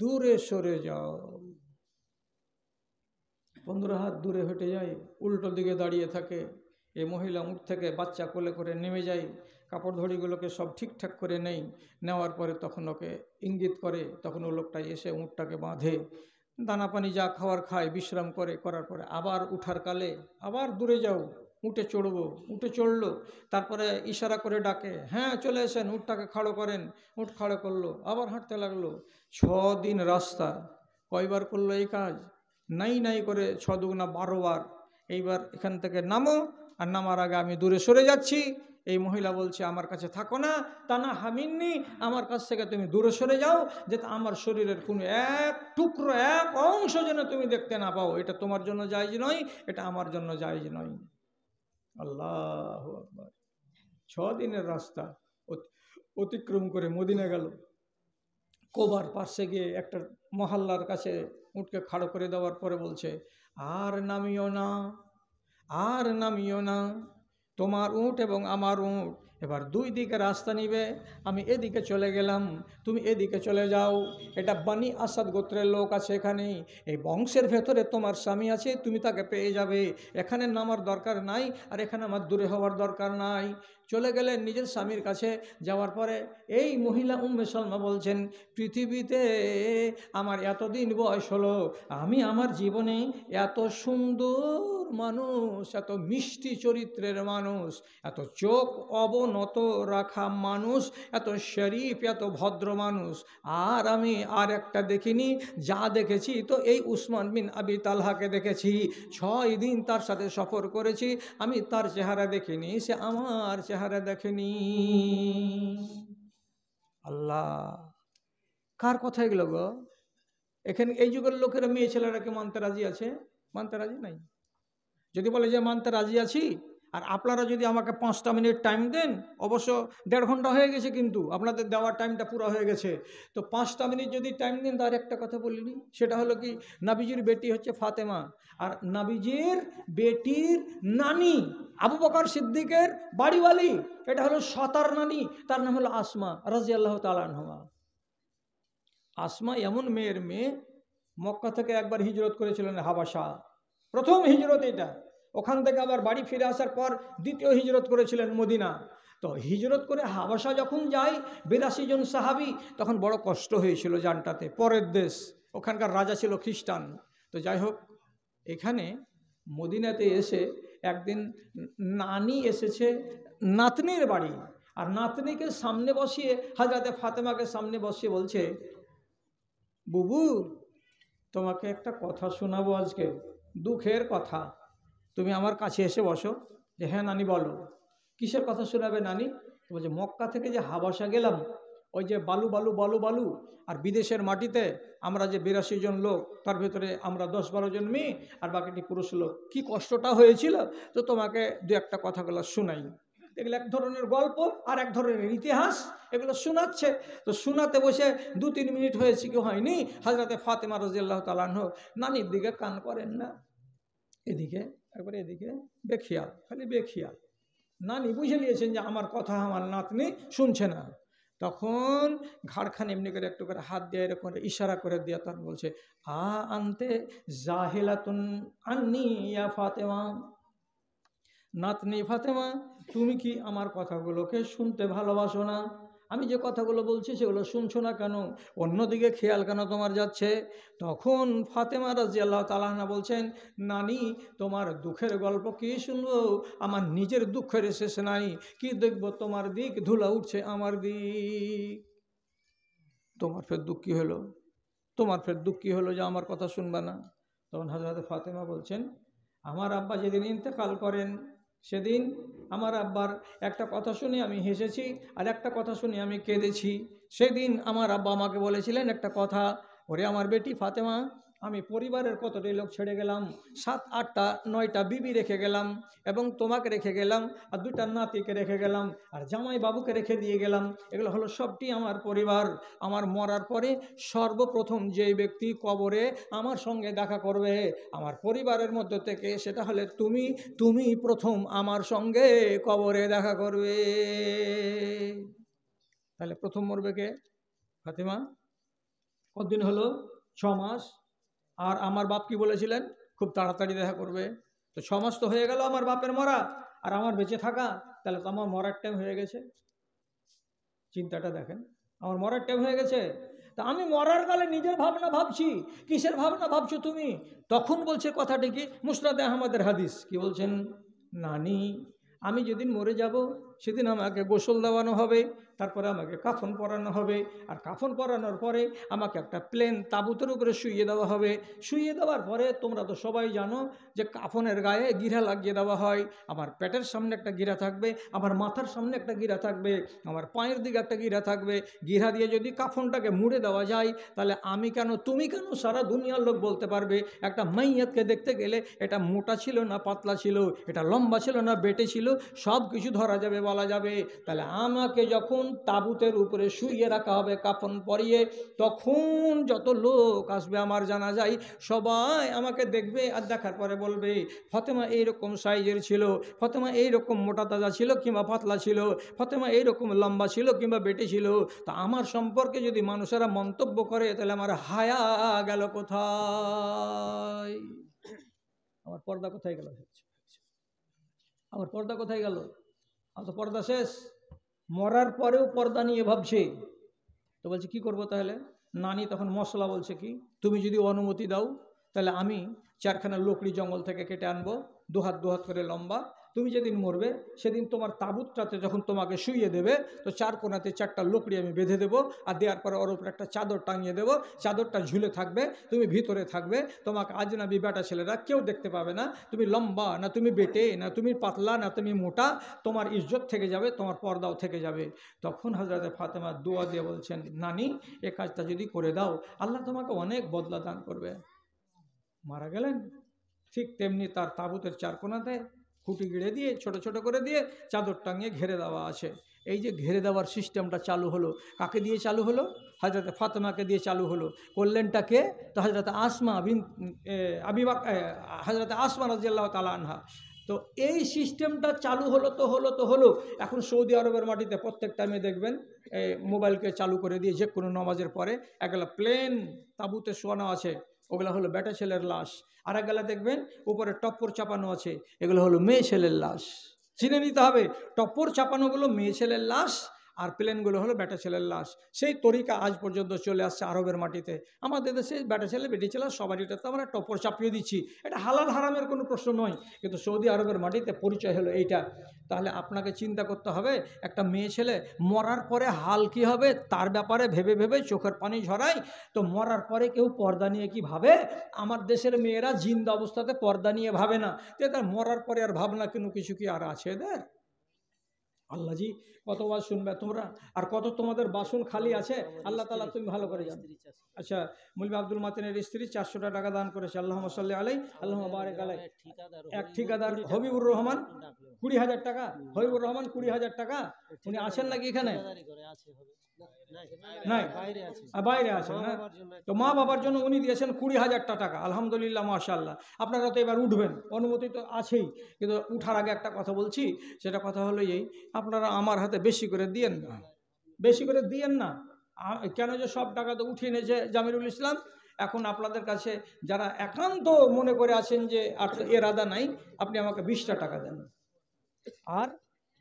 দূরে সরে যাও। 15 হাত দূরে হেঁটে যায়, উল্টো দিকে দাঁড়িয়ে থাকে। এই মহিলা উঁট থেকে বাচ্চা কোলে করে নেমে যায়, কাপড় ধড়িগুলোকে সব ঠিকঠাক করে নেই, নেওয়ার পরে তখন ওকে ইঙ্গিত করে, তখন ও লোকটা এসে উঁটটাকে বাঁধে, দানা পানি যা খাওয়ার খায়, বিশ্রাম করে, করার পরে আবার উঠার কালে আবার দূরে যাও, উঠে চড়বো, উঠে চড়লো, তারপরে ইশারা করে ডাকে, হ্যাঁ চলে এসেন, উঁটটাকে খাড়ো করেন, উঁট খাড়ো করলো, আবার হাঁটতে লাগলো। 6 দিন রাস্তা, কয়বার করলো এই কাজ? নাই নাই করে 6 দুগুণা 12 বার। এইবার এখান থেকে নামো, আর নামার আগে আমি দূরে সরে যাচ্ছি। এই মহিলা বলছে, আমার কাছে থাকো না, তা না হামিননি, আমার কাছ থেকে তুমি দূরে সরে যাও, যাতে আমার শরীরের কোনো এক টুকরো, এক অংশ যেন তুমি দেখতে না পাও, এটা তোমার জন্য জায়েজ নয়, এটা আমার জন্য জায়েজ নয়। আল্লাহু আকবার। 6 দিনের রাস্তা অতিক্রম করে মদিনা গেল। কোবার পার্শ্বে গিয়ে একটা মহল্লার কাছে উঠকে খাড়ো করে দেওয়ার পরে বলছে, আর নামিও না, আর নামিও না, তোমার উঁট এবং আমার উঁট এবার 2 দিকে রাস্তা নিবে, আমি এদিকে চলে গেলাম, তুমি এদিকে চলে যাও, এটা বানি আসাদ গোত্রের লোক আছে এখানে, এই বংশের ভেতরে তোমার স্বামী আছে, তুমি তাকে পেয়ে যাবে, এখানে নামার দরকার নাই, আর এখানে আমার দূরে হওয়ার দরকার নাই। চলে গেলেন নিজের স্বামীর কাছে। যাওয়ার পরে এই মহিলা উম্মে সালমা বলছেন, পৃথিবীতে আমার এতদিন বয়স হলো, আমি আমার জীবনে এত সুন্দর মানুষ, এত মিষ্টি চরিত্রের মানুষ, এত চোখ অবনত রাখা মানুষ, এত শরীফ, এত ভদ্র মানুষ আর আমি আর একটা দেখিনি। যা দেখেছি তো এই উসমান বিন আবি তালহাকে দেখেছি, 6 দিন তার সাথে সফর করেছি, আমি তার চেহারা দেখিনি, সে আমার চেহারা দেখেনি। আল্লাহ, কার কথা এগুলো গো? এখানে এই যুগের লোকেরা, মেয়ে ছেলেরা কি মানতে রাজি আছে? মানতে রাজি নাই। যদি বলে যে মানতে রাজি আছি, আর আপনারা যদি আমাকে 5টা মিনিট টাইম দেন, অবশ্য 1.5 ঘন্টা হয়ে গেছে, কিন্তু আপনাদের দেওয়ার টাইমটা পুরো হয়ে গেছে, তো 5টা মিনিট যদি টাইম দেন, তার একটা কথা বলিনি, সেটা হলো কি, নাবিজির বেটি হচ্ছে ফাতেমা, আর নাবিজির বেটির নানি আবু বকর সিদ্দিকের বাড়িওয়ালি, এটা হলো সতার নানি, তার নাম হলো আসমা রাদিয়াল্লাহু তাআলা আনহা। আসমা এমন মেয়ের মেয়ে, মক্কা থেকে একবার হিজরত করেছিলেন হাবাসা, প্রথম হিজরত এটা, ওখান থেকে আবার বাড়ি ফিরে আসার পর দ্বিতীয় হিজরত করেছিলেন মদিনা। তো তো হিজরত করে হাবাসা যখন যায় 82 জন সাহাবী, তখন বড় কষ্ট হয়েছিল জানটাতে, পরের দেশ, ওখানকার রাজা ছিল খ্রিস্টান। তো যাই হোক, এখানে মদিনাতে এসে একদিন নানি এসেছে নাতনির বাড়ি, আর নাতনিকে সামনে বসিয়ে হযরতে ফাতেমাকে সামনে বসিয়ে বলছে, বুবু তোমাকে একটা কথা শোনাবো আজকে, দুঃখের কথা, তুমি আমার কাছে এসে বসো। যে হ্যাঁ নানি বলো, কিসের কথা শোনাবে নানি? বলছে মক্কা থেকে যে হাবাসা গেলাম, ওই যে বালু বালু বালু বালু, আর বিদেশের মাটিতে আমরা যে 82 জন লোক, তার ভেতরে আমরা 10-12 জন মেয়ে আর বাকিটি পুরুষ লোক, কি কষ্টটা হয়েছিল, তো তোমাকে দু একটা কথাগুলো শোনাই। এগুলো এক ধরনের গল্প আর এক ধরনের ইতিহাস, এগুলো শোনাচ্ছে। তো শোনাতে বসে 2-3 মিনিট হয়েছে কি হয়নি, হযরতে ফাতেমা রাদিয়াল্লাহু তাআলা আনহা নানির দিকে কান করেন না, এদিকে একবারে এদিকে বেখিয়াল, খালি বেখিয়াল। নানি বুঝে নিয়েছেন যে আমার কথা আমার নাতনি শুনছে না। তখন ঘাড়খানে এমনি করে একটু করে হাত দিয়ে এরকম ইশারা করে দিয়ে তখন বলছে, আনতে জাহিলাতুন আন্নি ইয়া ফাতেমা, নাতনি ফাতেমা তুমি কি আমার কথাগুলোকে শুনতে ভালোবাসো না? আমি যে কথাগুলো বলছি সেগুলো শুনছো না কেন? অন্যদিকে খেয়াল কেন তোমার যাচ্ছে? তখন ফাতেমা রাদিয়াল্লাহু তাআলা আনহা বলছেন, নানি তোমার দুঃখের গল্প কি শুনবো, আমার নিজের দুঃখের শেষ নাই, কি দেখবো তোমার দিক ধুলা উঠছে আমার দিক। তোমার ফের দুঃখ কি হলো, তোমার ফের দুঃখ কি হলো যে আমার কথা শুনবে না? তখন হযরত ফাতেমা বলছেন, আমার আব্বা যেদিন ইন্তেকাল করেন সেদিন আমার আব্বার একটা কথা শুনে আমি হেসেছি, আর একটা কথা শুনে আমি কেঁদেছি। সেদিন আমার আব্বা আমাকে বলেছিলেন একটা কথা, ওরে আমার বেটি ফাতেমা, আমি পরিবারের কতটি লোক ছেড়ে গেলাম, 7, 8, 9টা বিবি রেখে গেলাম, এবং তোমাকে রেখে গেলাম, আর 2টা নাতিকে রেখে গেলাম, আর জামাই বাবুকে রেখে দিয়ে গেলাম। এগুলো হলো সবটি আমার পরিবার। আমার মরার পরে সর্বপ্রথম যে ব্যক্তি কবরে আমার সঙ্গে দেখা করবে আমার পরিবারের মধ্যে থেকে, সেটা হলে তুমি। তুমি প্রথম আমার সঙ্গে কবরে দেখা করবে। তাহলে প্রথম মরবে কে? ফাতেমা। কতদিন হলো? 6 মাস। আর আমার বাপ কি বলেছিলেন? খুব তাড়াতাড়ি দেখা করবে। তো 6 মাস তো হয়ে গেল আমার বাপের মরা, আর আমার বেঁচে থাকা, তাহলে তো আমার মরার টাইম হয়ে গেছে। চিন্তাটা দেখেন, আমার মরার টাইম হয়ে গেছে। তা আমি মরার কালে নিজের ভাবনা ভাবছি, কিসের ভাবনা ভাবছো তুমি? তখন বলছে কথাটি কি, মুসনাদে আহমদের হাদিস, কি বলছেন, নানি আমি যেদিন মরে যাব সেদিন আমাকে গোসল দেওয়ানো হবে, তারপরে আমাকে কাফন পরানো হবে, আর কাফন পরানোর পরে আমাকে একটা প্লেন তাবুতের উপরে শুইয়ে দেওয়া হবে। শুইয়ে দেওয়ার পরে তোমরা তো সবাই জানো যে কাফনের গায়ে গিরা লাগিয়ে দেওয়া হয়। আমার পেটের সামনে একটা গিরা থাকবে, আমার মাথার সামনে একটা গিরা থাকবে, আমার পায়ের দিকে একটা গিরা থাকবে। গিরা দিয়ে যদি কাফনটাকে মুড়ে দেওয়া যায়, তাহলে আমি কেন, তুমি কেন, সারা দুনিয়ার লোক বলতে পারবে একটা মাইয়াতকে দেখতে গেলে এটা মোটা ছিল না পাতলা ছিল, এটা লম্বা ছিল না বেটে ছিল, সব কিছু ধরা যাবে, বলা যাবে। তাহলে আমাকে যখন তাবুতের উপরে শুইয়ে রাখা হবে কাফন পরিয়ে, তখন যত লোক আসবে আমার জানাজায়, সবাই আমাকে দেখবে, আর দেখার পরে বলবে ফাতেমা এইরকম সাইজের ছিল, ফাতেমা এইরকম মোটা তাজা ছিল কিংবা পাতলা ছিল, ফাতেমা এইরকম লম্বা ছিল কিংবা বেটে ছিল। তা আমার সম্পর্কে যদি মানুষেরা মন্তব্য করে, তাহলে আমার হায়া গেল কোথায়? আমার পর্দা কোথায় গেল? আমার পর্দা কোথায় গেল? আমার তো পর্দা শেষ। মরার পরেও পর্দা নিয়ে ভাবছে। তো বলছে কি করবো তাহলে? নানি তখন মশলা বলছে কি, তুমি যদি অনুমতি দাও তাহলে আমি 4খানা লকড়ি জঙ্গল থেকে কেটে আনবো, 2 হাত 2 হাত করে লম্বা। তুমি যেদিন মরবে সেদিন তোমার তাবুতটাতে যখন তোমাকে শুইয়ে দেবে, তো 4 কোণাতে 4টা লকড়ি আমি বেঁধে দেবো, আর দেওয়ার পরে ওর উপরে একটা চাদর টাঙিয়ে দেবো, চাদরটা ঝুলে থাকবে, তুমি ভিতরে থাকবে, তোমাকে আজনাবি বেটা ছেলেরা কেউ দেখতে পাবে না, তুমি লম্বা না তুমি বেটে না তুমি পাতলা না তুমি মোটা, তোমার ইজ্জত থেকে যাবে, তোমার পর্দাও থেকে যাবে। তখন হযরতে ফাতেমা দোয়া দিয়ে বলছেন, নানি এ কাজটা যদি করে দাও, আল্লাহ তোমাকে অনেক বদলা দান করবে। মারা গেলেন, ঠিক তেমনি তার তাবুতের 4 কোণাতে খুঁটি গিড়ে দিয়ে ছোট ছোট করে দিয়ে চাদর টাঙিয়ে ঘেরে দেওয়া আছে। এই যে ঘেরে দেওয়ার সিস্টেমটা চালু হলো, কাকে দিয়ে চালু হলো? হযরতে ফাতেমাকে দিয়ে চালু হলো। করলেনটাকে? তো হযরতে আসমা বিন আবি বকর, হযরতে আসমা রাদিয়াল্লাহু তাআলা আনহা। তো এই সিস্টেমটা চালু হলো। এখন সৌদি আরবের মাটিতে প্রত্যেক টাইমে দেখবেন মোবাইলকে চালু করে দিয়ে যে কোনো নামাজের পরে একলা প্লেন তাবুতে শোয়ানো আছে, ওগুলো হলো বেটা ছেলের লাশ। আর একগুলা দেখবেন উপরে টপ্পর চাপানো আছে, এগুলো হলো মেয়ে ছেলের লাশ। চিনে নিতে হবে। টপ্পর চাপানোগুলো মেয়ে ছেলের লাশ, আর প্লেনগুলো হলো বেটা ছেলের লাশ। সেই তরিকা আজ পর্যন্ত চলে আসছে আরবের মাটিতে। আমাদের দেশে বেটা ছেলে বেটি ছেলে সবারইটাতে আমরা টপ্পর চাপিয়ে দিচ্ছি। এটা হালাল হারামের কোনো প্রশ্ন নয়, কিন্তু সৌদি আরবের মাটিতে পরিচয় হলো এইটা। তাহলে আপনাকে চিন্তা করতে হবে, একটা মেয়ে ছেলে মরার পরে হাল কী হবে তার ব্যাপারে ভেবে ভেবে চোখের পানি ঝরায়। তো মরার পরে কেউ পর্দা নিয়ে কি ভাবে? আমার দেশের মেয়েরা জিন্দা অবস্থাতে পর্দা নিয়ে ভাবে না, তো তার মরার পরে আর ভাবনা কোনো কিছু কি আর আছে এদের? আল্লাহজি কতবার শুনবে তোমরা, আর কত তোমাদের বাসন খালি আছে আল্লাহ তাআলা তুমি ভালো করে জানো। আচ্ছা, মৌলভী আব্দুল মাতিনের স্ত্রী 400 টাকা দান করেছে, আল্লাহুম্মা সাল্লি আলাইহি আল্লাহুম্মা বারিক আলাইহি। এক ঠিকাদার হবিবুর রহমান 20,000 টাকা, হবিবুর রহমান 20,000 টাকা, উনি আছেন নাকি এখানে? নাই, বাইরে আছেন না? তো মা বাবার জন্য উনি দিয়েছেন 20,000 টাকা, আলহামদুলিল্লাহ মাশাআল্লাহ। আপনারা তো এবার উঠবেন, অনুমতি তো আছেই, কিন্তু উঠার আগে একটা কথা বলছি, সেটা কথা হলো এই, আপনারা আমার হাতে বেশি করে দিয়েন না, বেশি করে দিয়েন না। কেন যে সব টাকা তো উঠিয়ে নিয়েছে জামিরুল ইসলাম। এখন আপনাদের কাছে যারা একান্ত মনে করে আছেন যে আর এরাদা নাই, আপনি আমাকে 20টা টাকা দেন। আর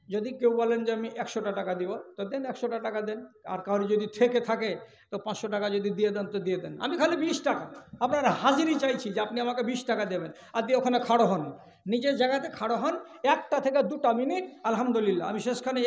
যদি কেউ বলেন যে আমি 100টা টাকা দিব, তো দেন 100টা টাকা দেন। আর কারো যদি থেকে থাকে তো 500 টাকা যদি দিয়ে দেন তো দিয়ে দেন। আমি খালি 20 টাকা আপনার হাজিরি চাইছি যে আপনি আমাকে 20 টাকা দেবেন, আর দিয়ে ওখানে খাড়ো হন, নিজের জায়গাতে খাড়ো হন, 1টা থেকে 2টা মিনিট। আলহামদুলিল্লাহ, আমি শেষখানে